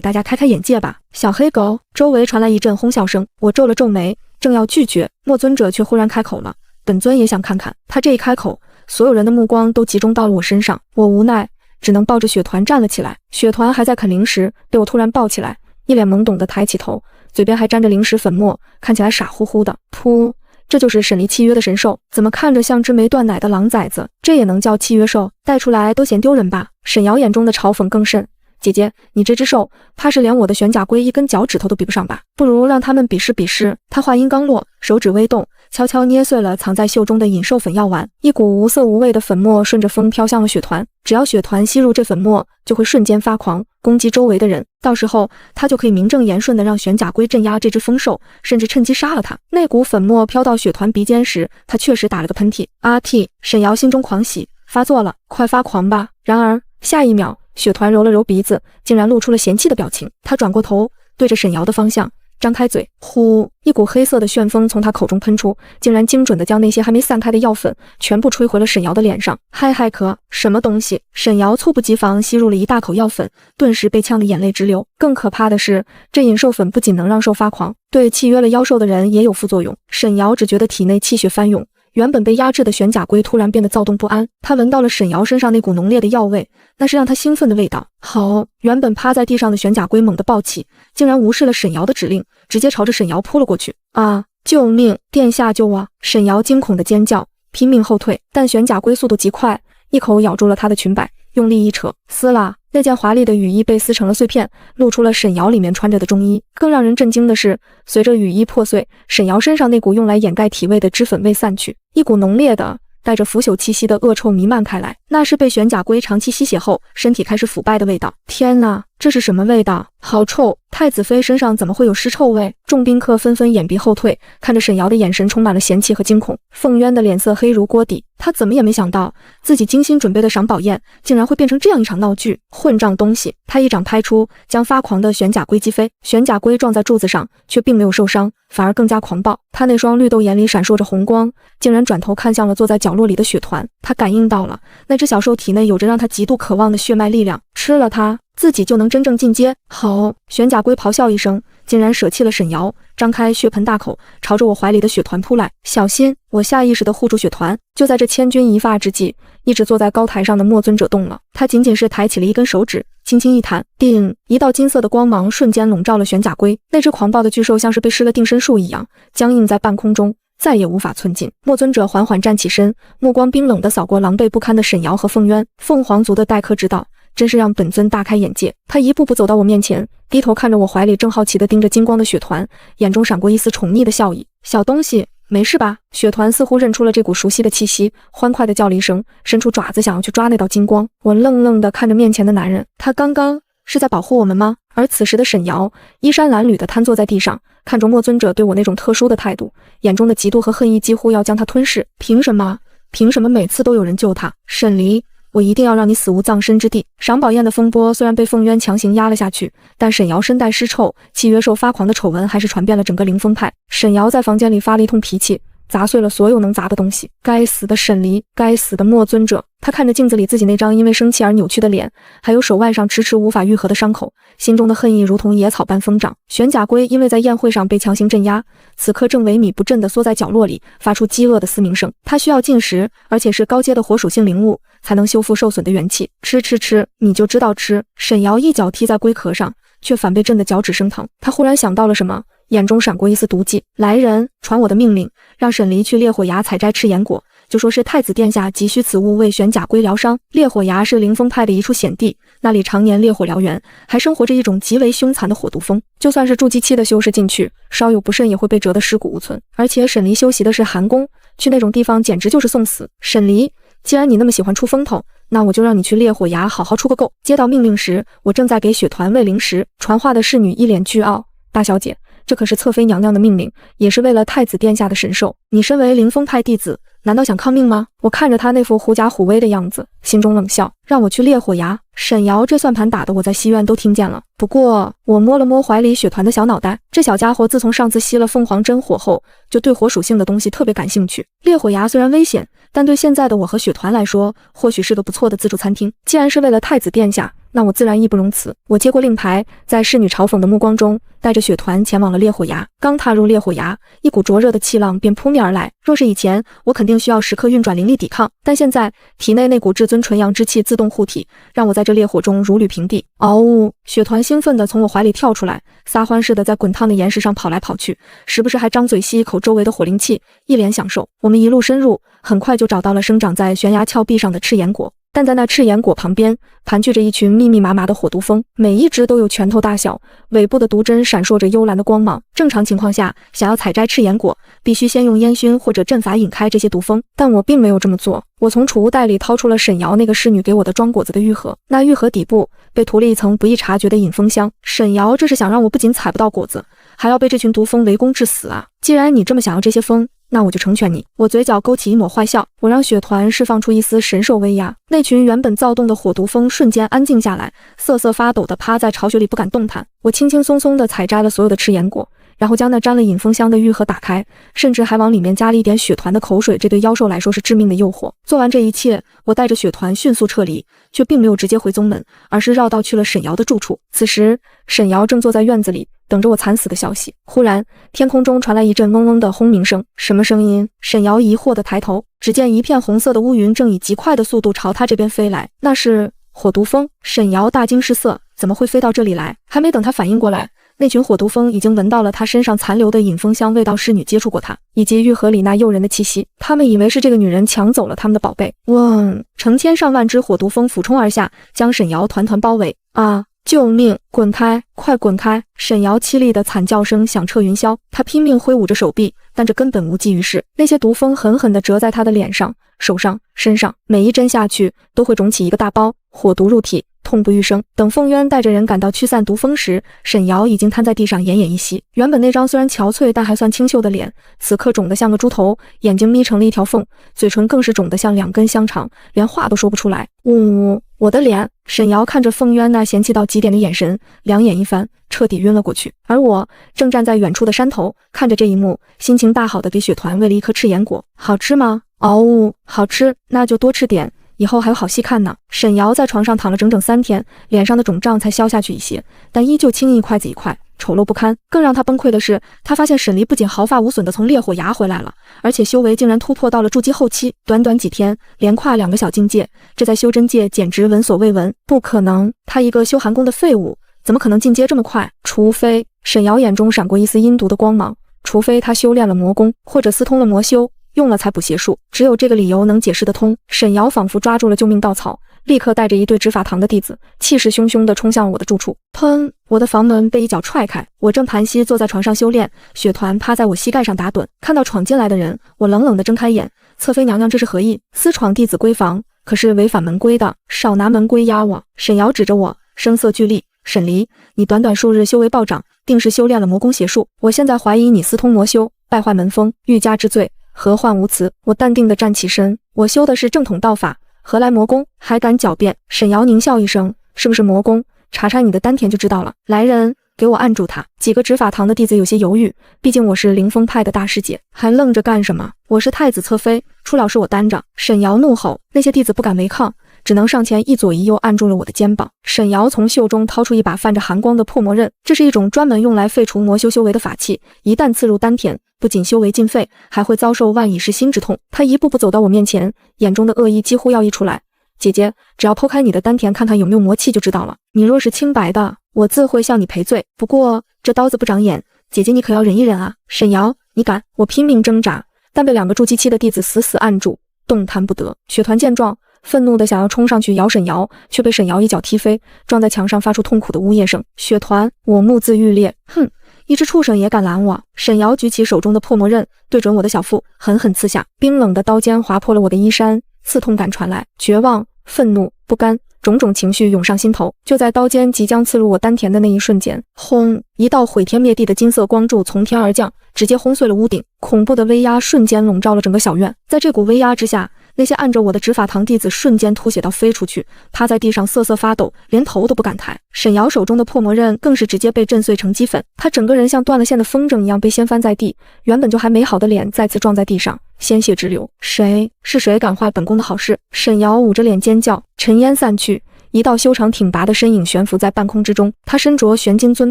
大家开开眼界吧。”小黑狗！周围传来一阵哄笑声。我皱了皱眉，正要拒绝，莫尊者却忽然开口了：“本尊也想看看。”他这一开口，所有人的目光都集中到了我身上。我无奈，只能抱着雪团站了起来。雪团还在啃零食，被我突然抱起来，一脸懵懂地抬起头，嘴边还沾着零食粉末，看起来傻乎乎的。噗！这就是沈离契约的神兽，怎么看着像只没断奶的狼崽子？这也能叫契约兽？带出来都嫌丢人吧？沈瑶眼中的嘲讽更甚。姐姐，你这只兽，怕是连我的玄甲龟一根脚趾头都比不上吧？不如让他们比试比试。他话音刚落，手指微动，悄悄捏碎了藏在袖中的隐兽粉药丸，一股无色无味的粉末顺着风飘向了雪团。只要雪团吸入这粉末，就会瞬间发狂，攻击周围的人。到时候，他就可以名正言顺地让玄甲龟镇压这只疯兽，甚至趁机杀了他。那股粉末飘到雪团鼻尖时，他确实打了个喷嚏。阿嚏！沈瑶心中狂喜，发作了，快发狂吧！然而下一秒，雪团揉了揉鼻子，竟然露出了嫌弃的表情。他转过头，对着沈瑶的方向张开嘴，呼！一股黑色的旋风从他口中喷出，竟然精准地将那些还没散开的药粉全部吹回了沈瑶的脸上。嗨嗨咳，什么东西？沈瑶猝不及防吸入了一大口药粉，顿时被呛得眼泪直流。更可怕的是，这隐兽粉不仅能让兽发狂，对契约了妖兽的人也有副作用。沈瑶只觉得体内气血翻涌，原本被压制的玄甲龟突然变得躁动不安，他闻到了沈瑶身上那股浓烈的药味，那是让他兴奋的味道。好！原本趴在地上的玄甲龟猛地暴起，竟然无视了沈瑶的指令，直接朝着沈瑶扑了过去。啊！救命！殿下救我！沈瑶惊恐的尖叫，拼命后退，但玄甲龟速度极快，一口咬住了她的裙摆，用力一扯，撕啦！那件华丽的雨衣被撕成了碎片，露出了沈瑶里面穿着的中衣。更让人震惊的是，随着雨衣破碎，沈瑶身上那股用来掩盖体味的脂粉味散去，一股浓烈的带着腐朽气息的恶臭弥漫开来，那是被玄甲龟长期吸血后身体开始腐败的味道。天哪，这是什么味道？好臭！太子妃身上怎么会有尸臭味？众宾客纷纷掩鼻后退，看着沈瑶的眼神充满了嫌弃和惊恐。凤渊的脸色黑如锅底，他怎么也没想到自己精心准备的赏宝宴竟然会变成这样一场闹剧。混账东西！他一掌拍出，将发狂的玄甲龟击飞。玄甲龟撞在柱子上，却并没有受伤，反而更加狂暴。他那双绿豆眼里闪烁着红光，竟然转头看向了坐在角落里的雪团。他感应到了，那只小兽体内有着让他极度渴望的血脉力量，吃了它，自己就能真正进阶。好！玄甲龟咆哮一声，竟然舍弃了沈瑶，张开血盆大口，朝着我怀里的雪团扑来。小心！我下意识地护住雪团。就在这千钧一发之际，一直坐在高台上的莫尊者动了，他仅仅是抬起了一根手指，轻轻一弹，定！一道金色的光芒瞬间笼罩了玄甲龟。那只狂暴的巨兽像是被施了定身术一样，僵硬在半空中，再也无法寸进。莫尊者缓缓站起身，目光冰冷地扫过狼狈不堪的沈瑶和凤渊。凤凰族的待客之道，真是让本尊大开眼界。他一步步走到我面前，低头看着我怀里正好奇地盯着金光的雪团，眼中闪过一丝宠溺的笑意。小东西，没事吧？雪团似乎认出了这股熟悉的气息，欢快地叫了一声，伸出爪子想要去抓那道金光。我愣愣地看着面前的男人，他刚刚是在保护我们吗？而此时的沈瑶衣衫褴褛地瘫坐在地上，看着莫尊者对我那种特殊的态度，眼中的嫉妒和恨意几乎要将他吞噬。凭什么？凭什么每次都有人救他？沈离，我一定要让你死无葬身之地！赏宝宴的风波虽然被凤渊强行压了下去，但沈瑶身带尸臭，契约兽发狂的丑闻还是传遍了整个凌风派。沈瑶在房间里发了一通脾气，砸碎了所有能砸的东西。该死的沈离，该死的莫尊者！他看着镜子里自己那张因为生气而扭曲的脸，还有手腕上迟迟无法愈合的伤口，心中的恨意如同野草般疯长。玄甲龟因为在宴会上被强行镇压，此刻正萎靡不振地缩在角落里，发出饥饿的嘶鸣声。它需要进食，而且是高阶的火属性灵物，才能修复受损的元气。吃吃吃，你就知道吃！沈瑶一脚踢在龟壳上，却反被震得脚趾生疼。他忽然想到了什么，眼中闪过一丝毒计。来人，传我的命令，让沈离去烈火崖采摘赤炎果，就说是太子殿下急需此物为玄甲龟疗伤。烈火崖是灵峰派的一处险地，那里常年烈火燎原，还生活着一种极为凶残的火毒蜂。就算是筑基期的修士进去，稍有不慎也会被折得尸骨无存。而且沈离修习的是寒宫，去那种地方简直就是送死。沈离，既然你那么喜欢出风头，那我就让你去烈火崖好好出个够。接到命令时，我正在给雪团喂灵食，传话的侍女一脸倨傲：大小姐，这可是侧妃娘娘的命令，也是为了太子殿下的神寿。你身为灵峰派弟子，难道想抗命吗？我看着他那副狐假虎威的样子，心中冷笑，让我去烈火崖。沈瑶这算盘打得我在西院都听见了。不过我摸了摸怀里雪团的小脑袋，这小家伙自从上次吸了凤凰真火后，就对火属性的东西特别感兴趣。烈火崖虽然危险，但对现在的我和雪团来说，或许是个不错的自助餐厅。既然是为了太子殿下，那我自然义不容辞。我接过令牌，在侍女嘲讽的目光中，带着雪团前往了烈火崖。刚踏入烈火崖，一股灼热的气浪便扑面而来。若是以前，我肯定需要时刻运转灵力抵抗，但现在体内那股至尊纯阳之气自动护体，让我在这烈火中如履平地。嗷呜！雪团兴奋地从我怀里跳出来，撒欢似的在滚烫的岩石上跑来跑去，时不时还张嘴吸一口周围的火灵气，一脸享受。我们一路深入，很快就找到了生长在悬崖峭壁上的赤岩果。但在那赤岩果旁边，盘踞着一群密密麻麻的火毒蜂，每一只都有拳头大小，尾部的毒针闪烁着幽蓝的光芒。正常情况下，想要采摘赤岩果，必须先用烟熏或者阵法引开这些毒蜂，但我并没有这么做。我从储物袋里掏出了沈瑶那个侍女给我的装果子的玉盒，那玉盒底部被涂了一层不易察觉的引蜂香。沈瑶这是想让我不仅采不到果子，还要被这群毒蜂围攻致死啊！既然你这么想要这些蜂，那我就成全你。我嘴角勾起一抹坏笑，我让雪团释放出一丝神兽威压，那群原本躁动的火毒蜂瞬间安静下来，瑟瑟发抖地趴在巢穴里不敢动弹。我轻轻松松地采摘了所有的赤岩果，然后将那沾了引蜂香的玉盒打开，甚至还往里面加了一点雪团的口水，这对妖兽来说是致命的诱惑。做完这一切，我带着雪团迅速撤离，却并没有直接回宗门，而是绕道去了沈瑶的住处。此时沈瑶正坐在院子里等着我惨死的消息。忽然天空中传来一阵嗡嗡的轰鸣声，什么声音？沈瑶疑惑地抬头，只见一片红色的乌云正以极快的速度朝他这边飞来，那是火毒蜂。沈瑶大惊失色，怎么会飞到这里来？还没等他反应过来，那群火毒蜂已经闻到了他身上残留的引蜂香味道，侍女接触过他，以及玉盒里那诱人的气息，他们以为是这个女人抢走了他们的宝贝。嗡！成千上万只火毒蜂俯冲而下，将沈瑶团团包围。啊！救命！滚开！快滚开！沈瑶凄厉的惨叫声响彻云霄，她拼命挥舞着手臂，但这根本无济于事。那些毒蜂狠狠地折在她的脸上、手上、身上，每一针下去都会肿起一个大包，火毒入体，痛不欲生。等凤渊带着人赶到驱散毒蜂时，沈瑶已经瘫在地上奄奄一息。原本那张虽然憔悴但还算清秀的脸，此刻肿得像个猪头，眼睛眯成了一条缝，嘴唇更是肿得像2根香肠，连话都说不出来。呜！我的脸！沈瑶看着凤渊那嫌弃到极点的眼神，两眼一翻，彻底晕了过去。而我正站在远处的山头，看着这一幕，心情大好的给雪团喂了一颗赤岩果。好吃吗？嗷呜，好吃，那就多吃点，以后还有好戏看呢。沈瑶在床上躺了整整3天，脸上的肿胀才消下去一些，但依旧青一块紫一块，丑陋不堪。更让他崩溃的是，他发现沈离不仅毫发无损地从烈火崖回来了，而且修为竟然突破到了筑基后期，短短几天连跨2个小境界，这在修真界简直闻所未闻。不可能，他一个修寒宫的废物，怎么可能进阶这么快？除非……沈瑶眼中闪过一丝阴毒的光芒，除非他修炼了魔功，或者私通了魔修，用了才补邪术，只有这个理由能解释得通。沈瑶仿佛抓住了救命稻草，立刻带着一队执法堂的弟子，气势汹汹地冲向我的住处。砰！我的房门被一脚踹开，我正盘膝坐在床上修炼，雪团趴在我膝盖上打盹。看到闯进来的人，我冷冷地睁开眼。侧妃娘娘这是何意？私闯弟子闺房，可是违反门规的，少拿门规压我！沈瑶指着我，声色俱厉：沈离，你短短数日修为暴涨，定是修炼了魔功邪术。我现在怀疑你私通魔修，败坏门风，欲加之罪，何患无辞？我淡定地站起身，我修的是正统道法，何来魔功？还敢狡辩？沈瑶狞笑一声，是不是魔功？查查你的丹田就知道了。来人，给我按住他！几个执法堂的弟子有些犹豫，毕竟我是灵峰派的大师姐，还愣着干什么？我是太子侧妃，出了事我担着。沈瑶怒吼，那些弟子不敢违抗，只能上前一左一右按住了我的肩膀。沈瑶从袖中掏出一把泛着寒光的破魔刃，这是一种专门用来废除魔修修为的法器，一旦刺入丹田，不仅修为尽废，还会遭受万蚁噬心之痛。他一步步走到我面前，眼中的恶意几乎要溢出来。姐姐，只要剖开你的丹田看看有没有魔气就知道了。你若是清白的，我自会向你赔罪。不过这刀子不长眼，姐姐你可要忍一忍啊！沈瑶，你敢！我拼命挣扎，但被2个筑基期的弟子死死按住，动弹不得。雪团见状，愤怒的想要冲上去咬沈瑶，却被沈瑶一脚踢飞，撞在墙上发出痛苦的呜咽声。雪团，我目眦欲裂，哼，一只畜生也敢拦我！沈瑶举起手中的破魔刃，对准我的小腹狠狠刺下，冰冷的刀尖划破了我的衣衫，刺痛感传来，绝望、愤怒、不甘，种种情绪涌上心头。就在刀尖即将刺入我丹田的那一瞬间，轰！一道毁天灭地的金色光柱从天而降，直接轰碎了屋顶，恐怖的威压瞬间笼罩了整个小院。在这股威压之下，那些按着我的执法堂弟子瞬间吐血到飞出去，趴在地上瑟瑟发抖，连头都不敢抬。沈瑶手中的破魔刃更是直接被震碎成齑粉，他整个人像断了线的风筝一样被掀翻在地，原本就还美好的脸再次撞在地上，鲜血直流。是谁敢坏本宫的好事？沈瑶捂着脸尖叫。尘烟散去，一道修长挺拔的身影悬浮在半空之中，他身着玄金尊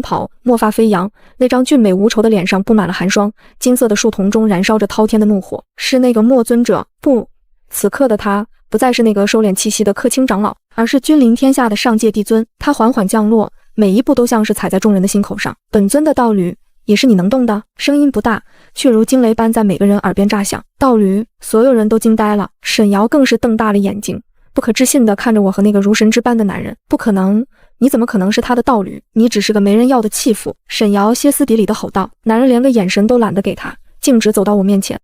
袍，墨发飞扬，那张俊美无愁的脸上布满了寒霜，金色的树瞳中燃烧着滔天的怒火。是那个墨尊者？不，此刻的他不再是那个收敛气息的客卿长老，而是君临天下的上界帝尊。他缓缓降落，每一步都像是踩在众人的心口上。本尊的道侣也是你能动的？声音不大，却如惊雷般在每个人耳边炸响。道侣，所有人都惊呆了，沈瑶更是瞪大了眼睛，不可置信地看着我和那个如神之般的男人。不可能，你怎么可能是他的道侣？你只是个没人要的弃妇！沈瑶歇斯底里地吼道。男人连个眼神都懒得给他，径直走到我面前。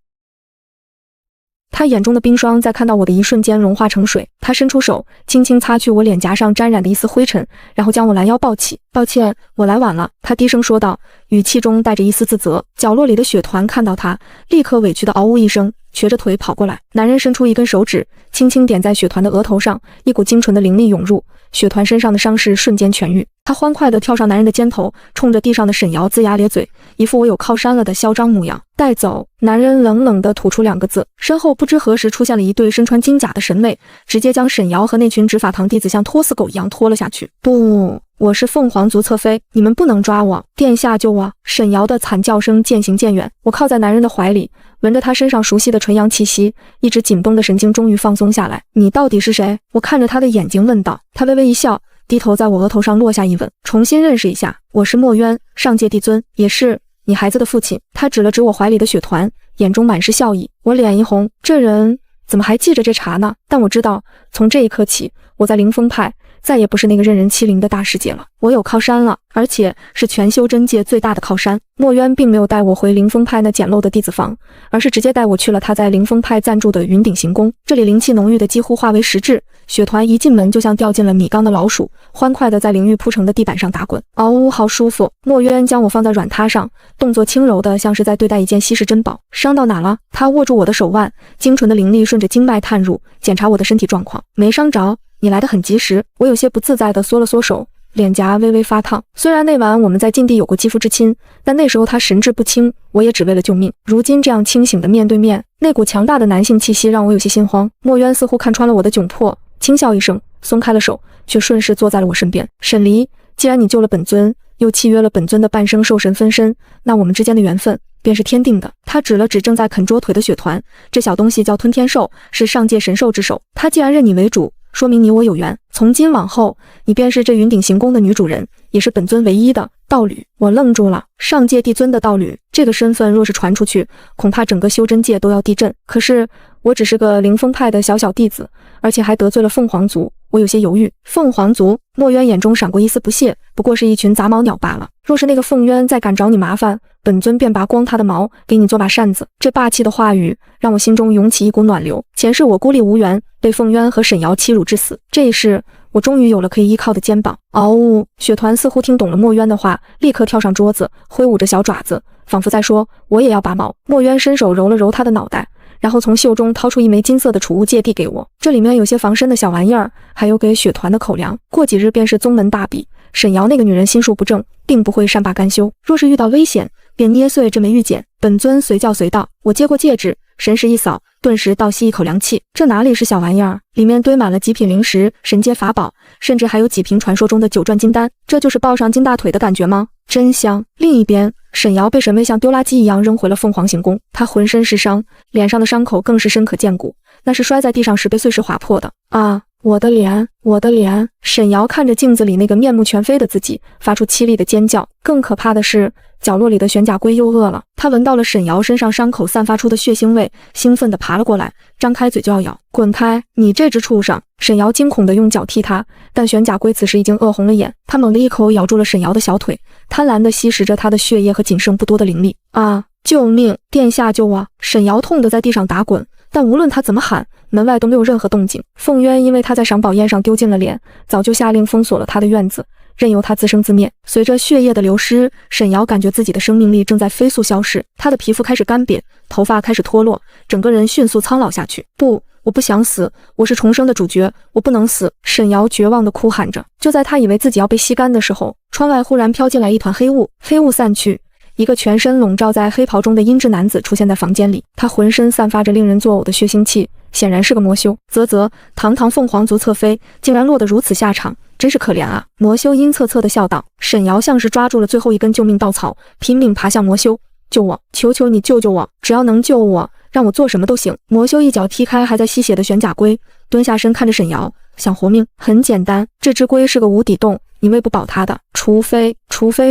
他眼中的冰霜在看到我的一瞬间融化成水，他伸出手轻轻擦去我脸颊上沾染的一丝灰尘，然后将我拦腰抱起。抱歉，我来晚了，他低声说道，语气中带着一丝自责。角落里的雪团看到他，立刻委屈地嗷呜一声，瘸着腿跑过来。男人伸出一根手指，轻轻点在雪团的额头上，一股精纯的灵力涌入，雪团身上的伤势瞬间痊愈。他欢快地跳上男人的肩头，冲着地上的沈瑶龇牙咧嘴，一副我有靠山了的嚣张模样。带走！男人冷冷地吐出2个字，身后不知何时出现了一对身穿金甲的神卫，直接将沈瑶和那群执法堂弟子像拖死狗一样拖了下去。不，我是凤凰族侧妃，你们不能抓我！殿下救我！沈瑶的惨叫声渐行渐远，我靠在男人的怀里，闻着他身上熟悉的纯阳气息，一直紧绷的神经终于放松下来。你到底是谁？我看着他的眼睛问道。他微微一笑，低头在我额头上落下一吻。重新认识一下，我是墨渊，上界帝尊，也是你孩子的父亲。他指了指我怀里的雪团，眼中满是笑意。我脸一红，这人怎么还记着这茬呢？但我知道，从这一刻起，我在凌风派再也不是那个任人欺凌的大师姐了。我有靠山了，而且是全修真界最大的靠山。墨渊并没有带我回凌风派那简陋的弟子房，而是直接带我去了他在凌风派暂住的云顶行宫。这里灵气浓郁的几乎化为实质，雪团一进门就像掉进了米缸的老鼠，欢快地在淋浴铺成的地板上打滚。嗷呜，好舒服！墨渊将我放在软榻上，动作轻柔的像是在对待一件稀世珍宝。伤到哪了？他握住我的手腕，精纯的灵力顺着经脉探入，检查我的身体状况。没伤着，你来得很及时。我有些不自在地缩了缩手，脸颊微微发烫。虽然那晚我们在禁地有过肌肤之亲，但那时候他神志不清，我也只为了救命。如今这样清醒的面对面，那股强大的男性气息让我有些心慌。墨渊似乎看穿了我的窘迫，轻笑一声，松开了手，却顺势坐在了我身边。沈离，既然你救了本尊，又契约了本尊的半生兽神分身，那我们之间的缘分便是天定的。他指了指正在啃捉腿的雪团，这小东西叫吞天兽，是上界神兽之首。他既然认你为主，说明你我有缘，从今往后，你便是这云顶行宫的女主人，也是本尊唯一的道侣。我愣住了，上界帝尊的道侣，这个身份若是传出去，恐怕整个修真界都要地震。可是我只是个凌风派的小小弟子，而且还得罪了凤凰族，我有些犹豫。凤凰族？墨渊眼中闪过一丝不屑，不过是一群杂毛鸟罢了。若是那个凤渊再敢找你麻烦，本尊便拔光他的毛，给你做把扇子。这霸气的话语让我心中涌起一股暖流。前世我孤立无援，被凤渊和沈瑶欺辱致死，这一世我终于有了可以依靠的肩膀。嗷呜！雪团似乎听懂了墨渊的话，立刻跳上桌子，挥舞着小爪子，仿佛在说我也要拔毛。墨渊伸手揉了揉他的脑袋，然后从袖中掏出一枚金色的储物戒递给我，这里面有些防身的小玩意儿，还有给雪团的口粮，过几日便是宗门大比。沈瑶那个女人心术不正，并不会善罢甘休，若是遇到危险，便捏碎这枚玉简。本尊随叫随到。我接过戒指，神识一扫，顿时倒吸一口凉气。这哪里是小玩意儿，里面堆满了极品灵石、神阶法宝，甚至还有几瓶传说中的九转金丹。这就是抱上金大腿的感觉吗？真香！另一边，沈瑶被沈巍像丢垃圾一样扔回了凤凰行宫，她浑身是伤，脸上的伤口更是深可见骨，那是摔在地上时被碎石划破的。啊！我的脸，我的脸！沈瑶看着镜子里那个面目全非的自己，发出凄厉的尖叫。更可怕的是，角落里的玄甲龟又饿了，它闻到了沈瑶身上伤口散发出的血腥味，兴奋地爬了过来，张开嘴就要咬。滚开，你这只畜生！沈瑶惊恐地用脚踢它，但玄甲龟此时已经饿红了眼，它猛地一口咬住了沈瑶的小腿，贪婪地吸食着她的血液和仅剩不多的灵力。啊！救命！殿下救我！沈瑶痛得在地上打滚，但无论她怎么喊，门外都没有任何动静。凤渊因为他在赏宝宴上丢尽了脸，早就下令封锁了他的院子，任由他自生自灭。随着血液的流失，沈瑶感觉自己的生命力正在飞速消逝，她的皮肤开始干瘪，头发开始脱落，整个人迅速苍老下去。不，我不想死，我是重生的主角，我不能死！沈瑶绝望地哭喊着。就在她以为自己要被吸干的时候，窗外忽然飘进来一团黑雾，黑雾散去，一个全身笼罩在黑袍中的阴质男子出现在房间里，他浑身散发着令人作呕的血腥气，显然是个魔修。啧，堂堂凤凰族侧妃，竟然落得如此下场，真是可怜啊！魔修阴恻恻地笑道。沈瑶像是抓住了最后一根救命稻草，拼命爬向魔修。救我，求求你救救我，只要能救我，让我做什么都行。魔修一脚踢开还在吸血的玄甲龟，蹲下身看着沈瑶，想活命很简单，这只龟是个无底洞，你喂不饱它的，除非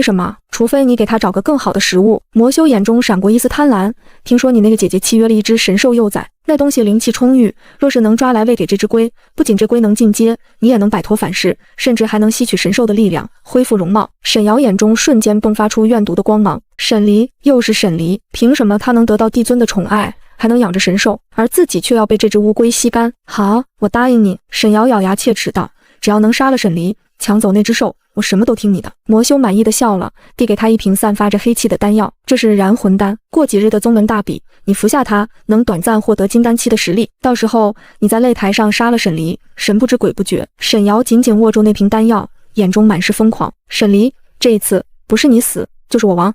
什么？除非你给它找个更好的食物。魔修眼中闪过一丝贪婪，听说你那个姐姐契约了一只神兽幼崽，那东西灵气充裕，若是能抓来喂给这只龟，不仅这龟能进阶，你也能摆脱反噬，甚至还能吸取神兽的力量，恢复容貌。沈瑶眼中瞬间迸发出怨毒的光芒。沈离，又是沈离，凭什么他能得到帝尊的宠爱，还能养着神兽，而自己却要被这只乌龟吸干？好，我答应你。沈瑶咬牙切齿道，只要能杀了沈离，抢走那只兽，我什么都听你的。魔修满意的笑了，递给他一瓶散发着黑气的丹药，这是燃魂丹，过几日的宗门大比，你服下它，能短暂获得金丹期的实力，到时候你在擂台上杀了沈离，神不知鬼不觉。沈瑶紧紧握住那瓶丹药，眼中满是疯狂。沈离，这一次不是你死，就是我亡。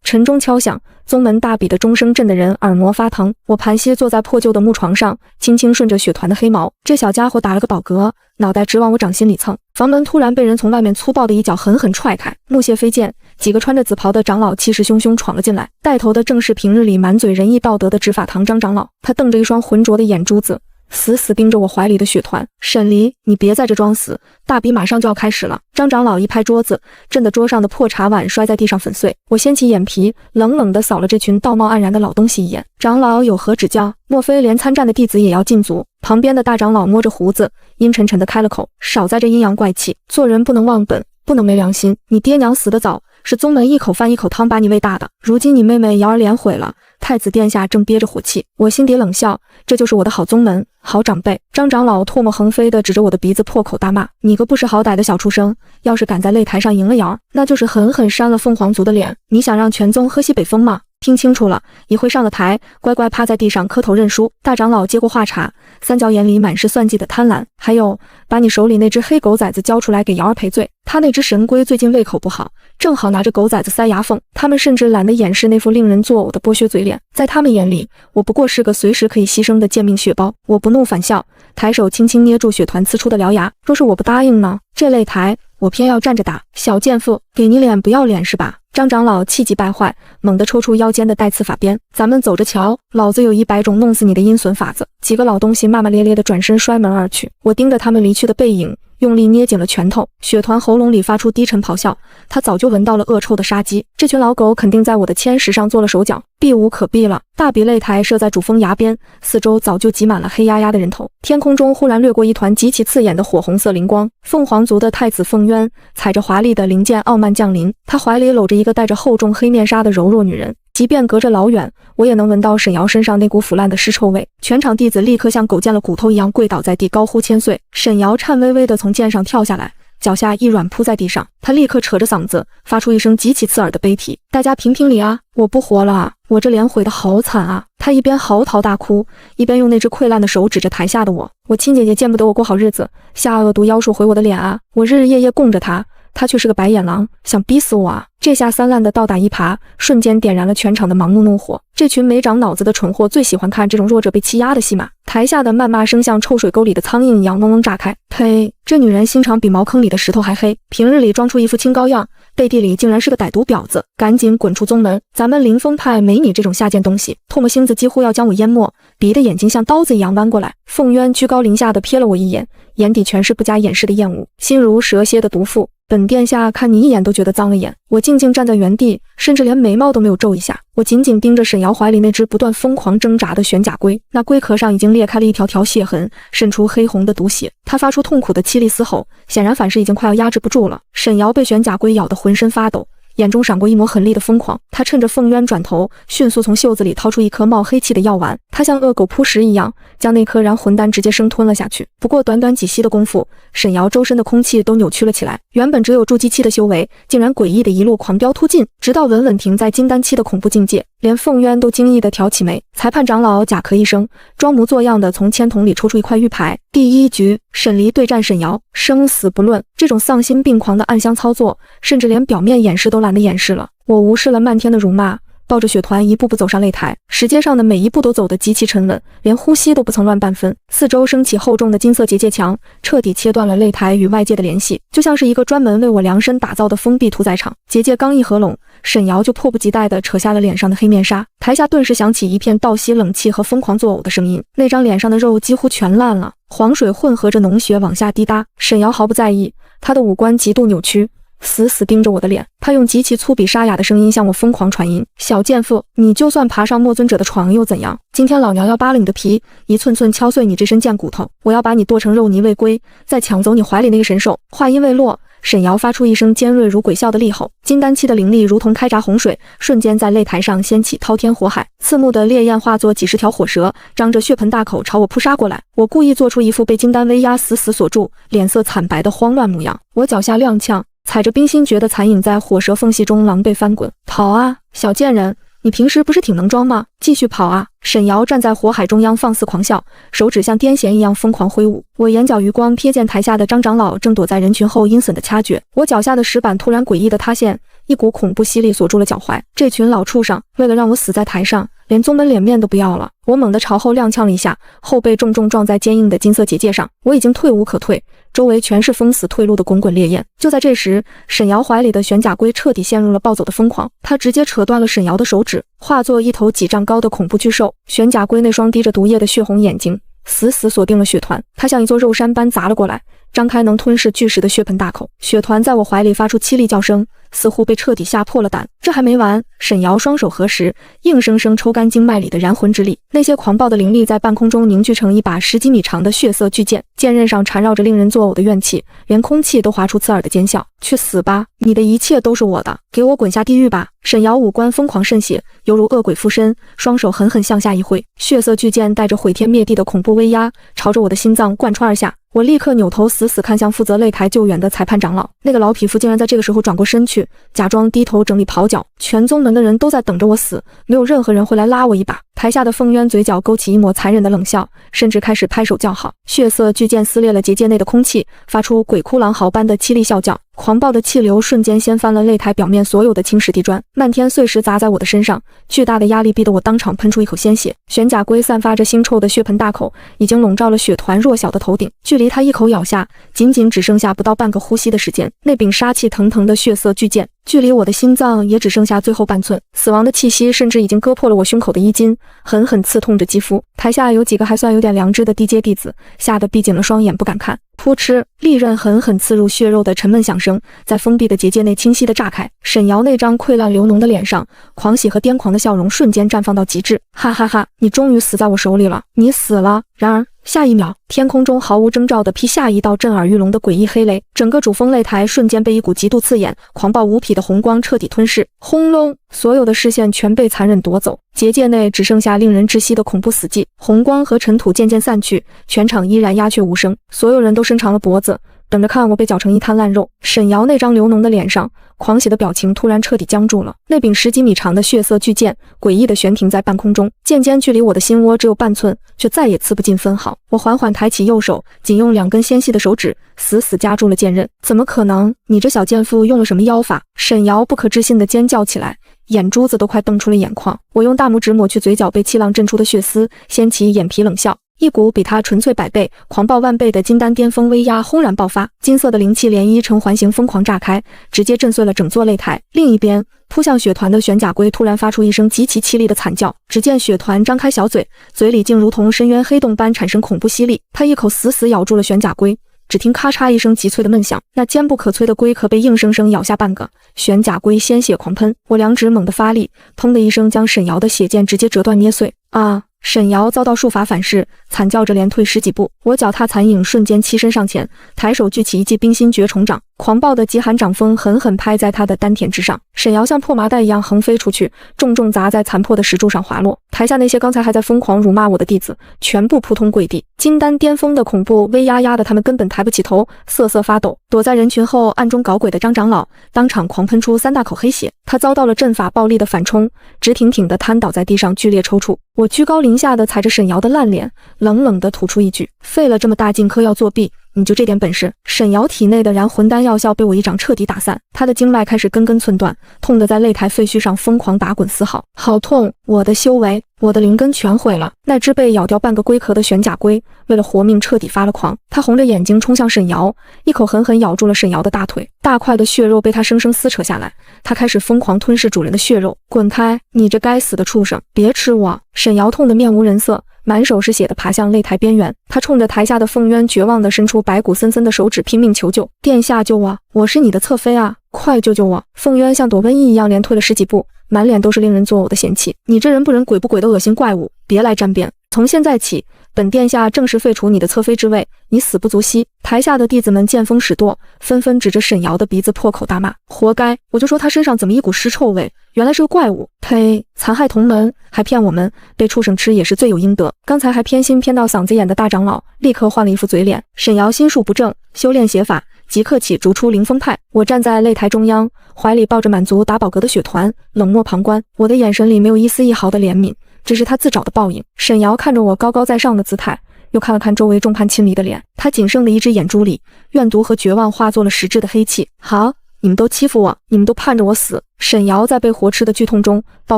晨钟敲响，宗门大比的钟声震得人耳膜发疼。我盘膝坐在破旧的木床上，轻轻顺着血团的黑毛，这小家伙打了个饱嗝，脑袋直往我掌心里蹭。房门突然被人从外面粗暴的一脚狠狠踹开，木屑飞溅，几个穿着紫袍的长老气势汹汹闯了进来，带头的正是平日里满嘴仁义道德的执法堂张长老，他瞪着一双浑浊的眼珠子，死死盯着我怀里的血团。沈离，你别在这装死，大比马上就要开始了。张长老一拍桌子，震得桌上的破茶碗摔在地上粉碎。我掀起眼皮，冷冷地扫了这群道貌岸然的老东西一眼。长老有何指教？莫非连参战的弟子也要禁足？旁边的大长老摸着胡子，阴沉沉地开了口，少在这阴阳怪气，做人不能忘本，不能没良心。你爹娘死得早，是宗门一口饭一口汤把你喂大的，如今你妹妹瑶儿脸毁了，太子殿下正憋着火气。我心底冷笑，这就是我的好宗门，好长辈。张长老唾沫横飞地指着我的鼻子破口大骂，你个不识好歹的小畜生，要是敢在擂台上赢了瑶儿，那就是狠狠扇了凤凰族的脸。你想让全宗喝西北风吗？听清楚了，一会上了台，乖乖趴在地上磕头认输。大长老接过话茬，三角眼里满是算计的贪婪。还有，把你手里那只黑狗崽子交出来给瑶儿赔罪。他那只神龟最近胃口不好，正好拿着狗崽子塞牙缝。他们甚至懒得掩饰那副令人作呕的剥削嘴脸，在他们眼里，我不过是个随时可以牺牲的贱命血包。我不怒反笑，抬手轻轻捏住血团呲出的獠牙。若是我不答应呢？这擂台我偏要站着打。小贱妇，给你脸不要脸是吧？张长老气急败坏，猛地抽出腰间的带刺法鞭，咱们走着瞧，老子有100种弄死你的阴损法子。几个老东西骂骂咧咧地转身摔门而去。我盯着他们离去的背影，用力捏紧了拳头。血团喉咙里发出低沉咆哮，他早就闻到了恶臭的杀机。这群老狗肯定在我的千石上做了手脚，避无可避了。大比擂台设在主峰崖边，四周早就挤满了黑压压的人头。天空中忽然掠过一团极其刺眼的火红色灵光，凤凰族的太子凤渊踩着华丽的灵剑傲慢降临，他怀里搂着一个戴着厚重黑面纱的柔弱女人。即便隔着老远，我也能闻到沈瑶身上那股腐烂的尸臭味。全场弟子立刻像狗见了骨头一样跪倒在地，高呼千岁。沈瑶颤巍巍地从剑上跳下来，脚下一软扑在地上，他立刻扯着嗓子发出一声极其刺耳的悲啼：大家评评理啊，我不活了啊，我这脸毁得好惨啊。他一边嚎啕大哭，一边用那只溃烂的手指着台下的我。我亲姐姐见不得我过好日子，下恶毒妖术毁我的脸啊，我日日夜夜供着他他却是个白眼狼，想逼死我啊！这下三烂的倒打一耙，瞬间点燃了全场的盲目怒火。这群没长脑子的蠢货最喜欢看这种弱者被欺压的戏码。台下的谩骂声像臭水沟里的苍蝇一样嗡嗡炸开。呸！这女人心肠比茅坑里的石头还黑，平日里装出一副清高样，背地里竟然是个歹毒婊子，赶紧滚出宗门！咱们林峰派没你这种下贱东西！唾沫星子几乎要将我淹没，鼻的眼睛像刀子一样弯过来。凤渊居高临下的瞥了我一眼，眼底全是不加掩饰的厌恶，心如蛇蝎的毒妇。本殿下看你一眼都觉得脏了眼。我静静站在原地，甚至连眉毛都没有皱一下。我紧紧盯着沈瑶怀里那只不断疯狂挣扎的玄甲龟，那龟壳上已经裂开了一条条血痕，渗出黑红的毒血。它发出痛苦的凄厉嘶吼，显然反噬已经快要压制不住了。沈瑶被玄甲龟咬得浑身发抖，眼中闪过一抹狠厉的疯狂。他趁着凤渊转头，迅速从袖子里掏出一颗冒黑气的药丸，他像恶狗扑食一样，将那颗燃魂丹直接生吞了下去。不过短短几息的功夫，沈瑶周身的空气都扭曲了起来，原本只有筑基期的修为，竟然诡异的一路狂飙突进，直到稳稳停在金丹期的恐怖境界。连凤渊都惊异地挑起眉。裁判长老假咳一声，装模作样地从签筒里抽出一块玉牌。第一局，沈离对战沈瑶，生死不论。这种丧心病狂的暗箱操作，甚至连表面掩饰都懒得掩饰了。我无视了漫天的辱骂，抱着血团一步步走上擂台，石阶上的每一步都走得极其沉稳，连呼吸都不曾乱半分。四周升起厚重的金色结界墙，彻底切断了擂台与外界的联系，就像是一个专门为我量身打造的封闭屠宰场。结界刚一合拢，沈瑶就迫不及待地扯下了脸上的黑面纱，台下顿时响起一片倒吸冷气和疯狂作呕的声音。那张脸上的肉几乎全烂了，黄水混合着脓血往下滴答。沈瑶毫不在意，她的五官极度扭曲，死死盯着我的脸，他用极其粗鄙沙哑的声音向我疯狂传音：小贱妇，你就算爬上莫尊者的床又怎样？今天老娘要扒了你的皮，一寸寸敲碎你这身贱骨头，我要把你剁成肉泥喂龟，再抢走你怀里那个神兽。话音未落，沈瑶发出一声尖锐如鬼啸的厉吼，金丹期的灵力如同开闸洪水，瞬间在擂台上掀起滔天火海，刺目的烈焰化作几十条火蛇，张着血盆大口朝我扑杀过来。我故意做出一副被金丹威压死死锁住，脸色惨白的慌乱模样，我脚下踉跄，踩着冰心诀的残影在火蛇缝隙中狼狈翻滚。跑啊，小贱人！你平时不是挺能装吗？继续跑啊！沈瑶站在火海中央放肆狂笑，手指像癫痫一样疯狂挥舞。我眼角余光瞥见台下的张长老正躲在人群后阴损的掐诀，我脚下的石板突然诡异的塌陷，一股恐怖吸力锁住了脚踝。这群老畜生为了让我死在台上，连宗门脸面都不要了。我猛地朝后踉跄了一下，后背重重撞在坚硬的金色结界上，我已经退无可退，周围全是封死退路的滚滚烈焰。就在这时，沈瑶怀里的玄甲龟彻底陷入了暴走的疯狂，它直接扯断了沈瑶的手指，化作一头几丈高的恐怖巨兽。玄甲龟那双滴着毒液的血红眼睛死死锁定了血团，它像一座肉山般砸了过来，张开能吞噬巨石的血盆大口。血团在我怀里发出凄厉叫声，似乎被彻底吓破了胆。这还没完，沈瑶双手合十，硬生生抽干经脉里的燃魂之力，那些狂暴的灵力在半空中凝聚成一把10几米长的血色巨剑，剑刃上缠绕着令人作呕的怨气，连空气都划出刺耳的尖笑。去死吧，你的一切都是我的，给我滚下地狱吧！沈瑶五官疯狂渗血，犹如恶鬼附身，双手狠狠向下一挥，血色巨剑带着毁天灭地的恐怖威压，朝着我的心脏贯穿而下。我立刻扭头死死看向负责擂台救援的裁判长老，那个老匹夫竟然在这个时候转过身去，假装低头整理袍角。全宗门的人都在等着我死，没有任何人会来拉我一把。台下的凤渊嘴角勾起一抹残忍的冷笑，甚至开始拍手叫好。血色巨剑撕裂了结界内的空气，发出鬼哭狼嚎般的凄厉啸叫，狂暴的气流瞬间掀翻了擂台表面所有的青石地砖，漫天碎石砸在我的身上，巨大的压力逼得我当场喷出一口鲜血。玄甲龟散发着腥臭的血盆大口，已经笼罩了血团弱小的头顶，距离他一口咬下，仅仅只剩下不到半个呼吸的时间。那柄杀气腾腾的血色巨剑距离我的心脏也只剩下最后半寸，死亡的气息甚至已经割破了我胸口的衣襟，狠狠刺痛着肌肤。台下有几个还算有点良知的低阶弟子，吓得闭紧了双眼不敢看。噗嗤，利刃狠狠刺入血肉的沉闷响声在封闭的结界内清晰地炸开。沈瑶那张溃烂流脓的脸上，狂喜和癫狂的笑容瞬间绽放到极致。哈哈哈，你终于死在我手里了，你死了。然而下一秒，天空中毫无征兆地劈下一道震耳欲聋的诡异黑雷，整个主峰擂台瞬间被一股极度刺眼、狂暴无匹的红光彻底吞噬。轰隆，所有的视线全被残忍夺走，结界内只剩下令人窒息的恐怖死寂。红光和尘土渐渐散去，全场依然鸦雀无声，所有人都伸长了脖子，等着看我被搅成一滩烂肉。沈瑶那张流脓的脸上，狂喜的表情突然彻底僵住了。那柄10几米长的血色巨剑诡异地悬停在半空中，剑尖距离我的心窝只有半寸，却再也刺不进分毫。我缓缓抬起右手，仅用2根纤细的手指死死夹住了剑刃。怎么可能？你这小贱妇用了什么妖法？沈瑶不可置信地尖叫起来，眼珠子都快瞪出了眼眶。我用大拇指抹去嘴角被气浪震出的血丝，掀起眼皮冷笑。一股比他纯粹100倍、狂暴万倍的金丹巅峰威压轰然爆发，金色的灵气涟漪呈环形疯狂炸开，直接震碎了整座擂台。另一边，扑向雪团的玄甲龟突然发出一声极其凄厉的惨叫，只见雪团张开小嘴，嘴里竟如同深渊黑洞般产生恐怖吸力，他一口死死咬住了玄甲龟。只听咔嚓一声急脆的闷响，那坚不可摧的龟壳被硬生生咬下半个，玄甲龟鲜血狂喷。我2指猛地发力，砰的一声将沈瑶的血剑直接折断捏碎。啊！沈瑶遭到术法反噬，惨叫着连退10几步。我脚踏残影，瞬间欺身上前，抬手举起一记冰心绝虫掌，狂暴的极寒掌风狠狠拍在他的丹田之上。沈瑶像破麻袋一样横飞出去，重重砸在残破的石柱上滑落。台下那些刚才还在疯狂辱骂我的弟子，全部扑通跪地。金丹巅峰的恐怖威压压得他们根本抬不起头，瑟瑟发抖。躲在人群后暗中搞鬼的张长老当场狂喷出3大口黑血，他遭到了阵法暴力的反冲，直挺挺地瘫倒在地上，剧烈抽搐。我居高临下地踩着沈瑶的烂脸，冷冷地吐出一句：费了这么大劲嗑药作弊，你就这点本事？沈瑶体内的燃魂丹药效被我一掌彻底打散，她的经脉开始根根寸断，痛得在擂台废墟上疯狂打滚嘶嚎。好痛！我的修为，我的灵根全毁了。那只被咬掉半个龟壳的玄甲龟为了活命彻底发了狂，他红着眼睛冲向沈瑶，一口狠狠咬住了沈瑶的大腿，大块的血肉被他生生撕扯下来。他开始疯狂吞噬主人的血肉。滚开！你这该死的畜生，别吃我！沈瑶痛得面无人色，满手是血的爬向擂台边缘，他冲着台下的凤渊绝望地伸出白骨森森的手指，拼命求救：殿下救我！我是你的侧妃啊，快救救我！凤渊像躲瘟疫一样连退了10几步，满脸都是令人作呕的嫌弃。你这人不人鬼不鬼的恶心怪物，别来沾边！从现在起，本殿下正式废除你的侧妃之位，你死不足惜！台下的弟子们见风使舵，纷纷指着沈瑶的鼻子破口大骂：活该！我就说他身上怎么一股尸臭味，原来是个怪物！呸！残害同门，还骗我们，被畜生吃也是罪有应得。刚才还偏心偏到嗓子眼的大长老，立刻换了一副嘴脸。沈瑶心术不正，修炼邪法，即刻起逐出灵风派。我站在擂台中央，怀里抱着满足打饱嗝的雪团，冷漠旁观。我的眼神里没有一丝一毫的怜悯，这是他自找的报应。沈瑶看着我高高在上的姿态，又看了看周围众叛亲离的脸，他仅剩的一只眼珠里，怨毒和绝望化作了实质的黑气。好，你们都欺负我，你们都盼着我死！沈瑶在被活吃的剧痛中爆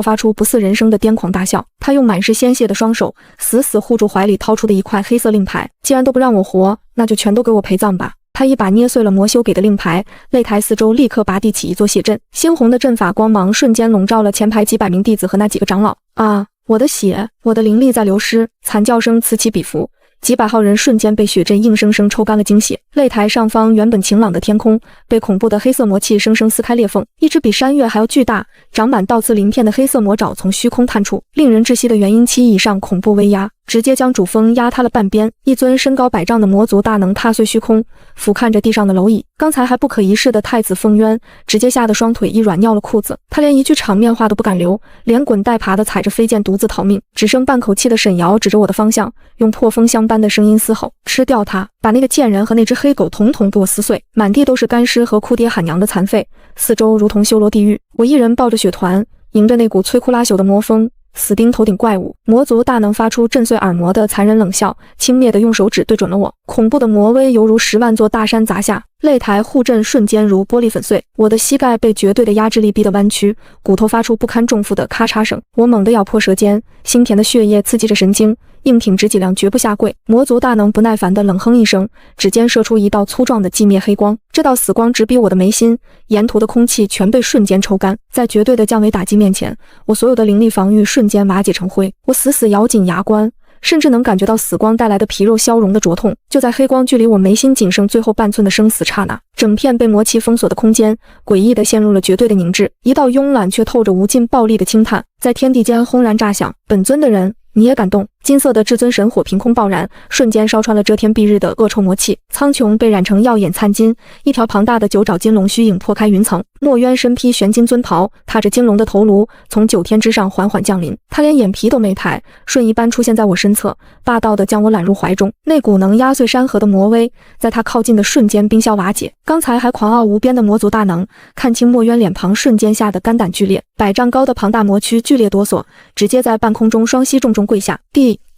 发出不似人声的癫狂大笑，他用满是鲜血的双手死死护住怀里掏出的一块黑色令牌。既然都不让我活，那就全都给我陪葬吧！他一把捏碎了魔修给的令牌，擂台四周立刻拔地起一座血阵，鲜红的阵法光芒瞬间笼罩了前排几百名弟子和那几个长老。啊！我的血，我的灵力在流失！惨叫声此起彼伏，几百号人瞬间被血阵硬生生抽干了精血。擂台上方原本晴朗的天空被恐怖的黑色魔气生生撕开裂缝，一只比山岳还要巨大、长满倒刺鳞片的黑色魔爪从虚空探出，令人窒息的元婴期以上恐怖威压直接将主峰压塌了半边。一尊身高100丈的魔族大能踏碎虚空，俯瞰着地上的蝼蚁。刚才还不可一世的太子凤渊直接吓得双腿一软尿了裤子，他连一句场面话都不敢留，连滚带爬的踩着飞剑独自逃命。只剩半口气的沈瑶指着我的方向，用破风箱般的声音嘶吼：吃掉他，把那个贱人和那只黑狗统统给我撕碎！满地都是干尸和哭爹喊娘的残废，四周如同修罗地狱。我一人抱着血团，迎着那股摧枯拉朽的魔风，死盯头顶怪物。魔族大能发出震碎耳膜的残忍冷笑，轻蔑地用手指对准了我。恐怖的魔威犹如10万座大山砸下，擂台护阵瞬间如玻璃粉碎。我的膝盖被绝对的压制力逼得弯曲，骨头发出不堪重负的咔嚓声。我猛地咬破舌尖，腥甜的血液刺激着神经，硬挺直脊梁，绝不下跪。魔族大能不耐烦地冷哼一声，指尖射出一道粗壮的寂灭黑光。这道死光直逼我的眉心，沿途的空气全被瞬间抽干。在绝对的降维打击面前，我所有的灵力防御瞬间瓦解成灰。我死死咬紧牙关，甚至能感觉到死光带来的皮肉消融的灼痛。就在黑光距离我眉心仅剩最后半寸的生死刹那，整片被魔气封锁的空间诡异地陷入了绝对的凝滞。一道慵懒却透着无尽暴力的轻叹在天地间轰然炸响。本尊的人，你也敢动？金色的至尊神火凭空爆燃，瞬间烧穿了遮天蔽日的恶臭魔气，苍穹被染成耀眼灿金，一条庞大的九爪金龙虚影破开云层。墨渊身披玄金尊袍，踏着金龙的头颅，从九天之上缓缓降临。他连眼皮都没抬，瞬移般出现在我身侧，霸道地将我揽入怀中。那股能压碎山河的魔威，在他靠近的瞬间冰消瓦解。刚才还狂傲无边的魔族大能，看清墨渊脸庞，瞬间吓得肝胆俱裂。100丈高的庞大魔躯剧烈哆嗦，直接在半空中双膝重重跪下，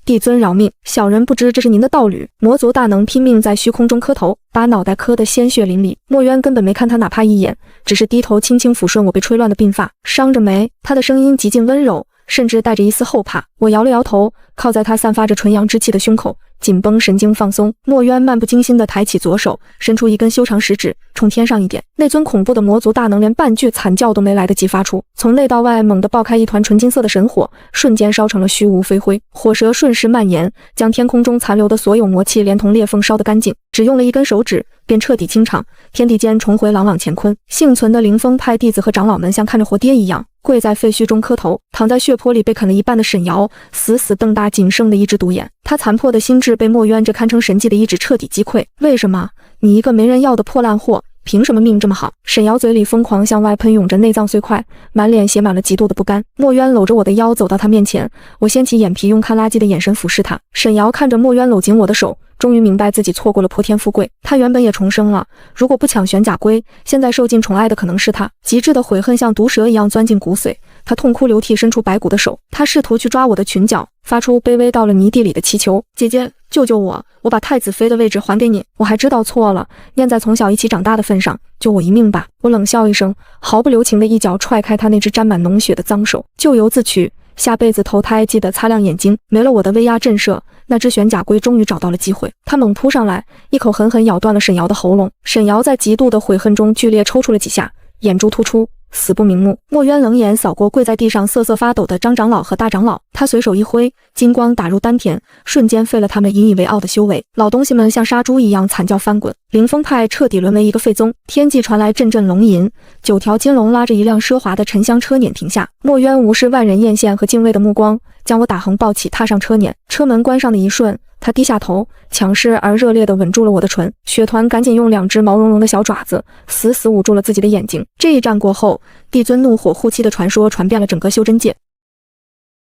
帝尊饶命，小人不知这是您的道侣。魔族大能拼命在虚空中磕头，把脑袋磕得鲜血淋漓。墨渊根本没看他哪怕一眼，只是低头轻轻抚顺我被吹乱的鬓发，伤着没？他的声音极尽温柔，甚至带着一丝后怕。我摇了摇头，靠在他散发着纯阳之气的胸口，紧绷神经放松。墨渊漫不经心地抬起左手，伸出一根修长食指，冲天上一点。那尊恐怖的魔族大能连半句惨叫都没来得及发出，从内到外猛地爆开一团纯金色的神火，瞬间烧成了虚无飞灰。火舌瞬时蔓延，将天空中残留的所有魔气连同裂缝烧得干净。只用了一根手指，便彻底清场，天地间重回朗朗乾坤。幸存的灵风派弟子和长老们像看着活爹一样，跪在废墟中磕头。躺在血泊里被啃了一半的沈瑶，死死瞪大仅剩的一只独眼。他残破的心智被墨渊这堪称神迹的一指彻底击溃。为什么？你一个没人要的破烂货，凭什么命这么好？沈瑶嘴里疯狂向外喷涌着内脏碎块，满脸写满了极度的不甘。墨渊搂着我的腰走到他面前，我掀起眼皮，用看垃圾的眼神俯视他。沈瑶看着墨渊搂紧我的手，终于明白自己错过了破天富贵。他原本也重生了，如果不抢玄甲龟，现在受尽宠爱的可能是他。极致的悔恨像毒蛇一样钻进骨髓，他痛哭流涕，伸出白骨的手。他试图去抓我的裙角，发出卑微到了泥地里的祈求：姐姐，救救我，我把太子妃的位置还给你。我还知道错了，念在从小一起长大的份上，救我一命吧。我冷笑一声，毫不留情的一脚踹开他那只沾满脓血的脏手。咎由自取，下辈子投胎记得擦亮眼睛。没了我的威压震慑，那只玄甲龟终于找到了机会。他猛扑上来，一口狠狠咬断了沈瑶的喉咙。沈瑶在极度的悔恨中剧烈抽搐了几下，眼珠突出，死不瞑目。墨渊冷眼扫过跪在地上瑟瑟发抖的张长老和大长老，他随手一挥，金光打入丹田，瞬间废了他们引以为傲的修为。老东西们像杀猪一样惨叫翻滚，凌风派彻底沦为一个废宗。天际传来阵阵龙吟，9条金龙拉着一辆奢华的沉香车辇停下。墨渊无视万人艳羡和敬畏的目光，将我打横抱起，踏上车辇。车门关上的一瞬，他低下头，强势而热烈地吻住了我的唇。血团赶紧用2只毛茸茸的小爪子死死捂住了自己的眼睛。这一战过后，帝尊怒火护妻的传说传遍了整个修真界。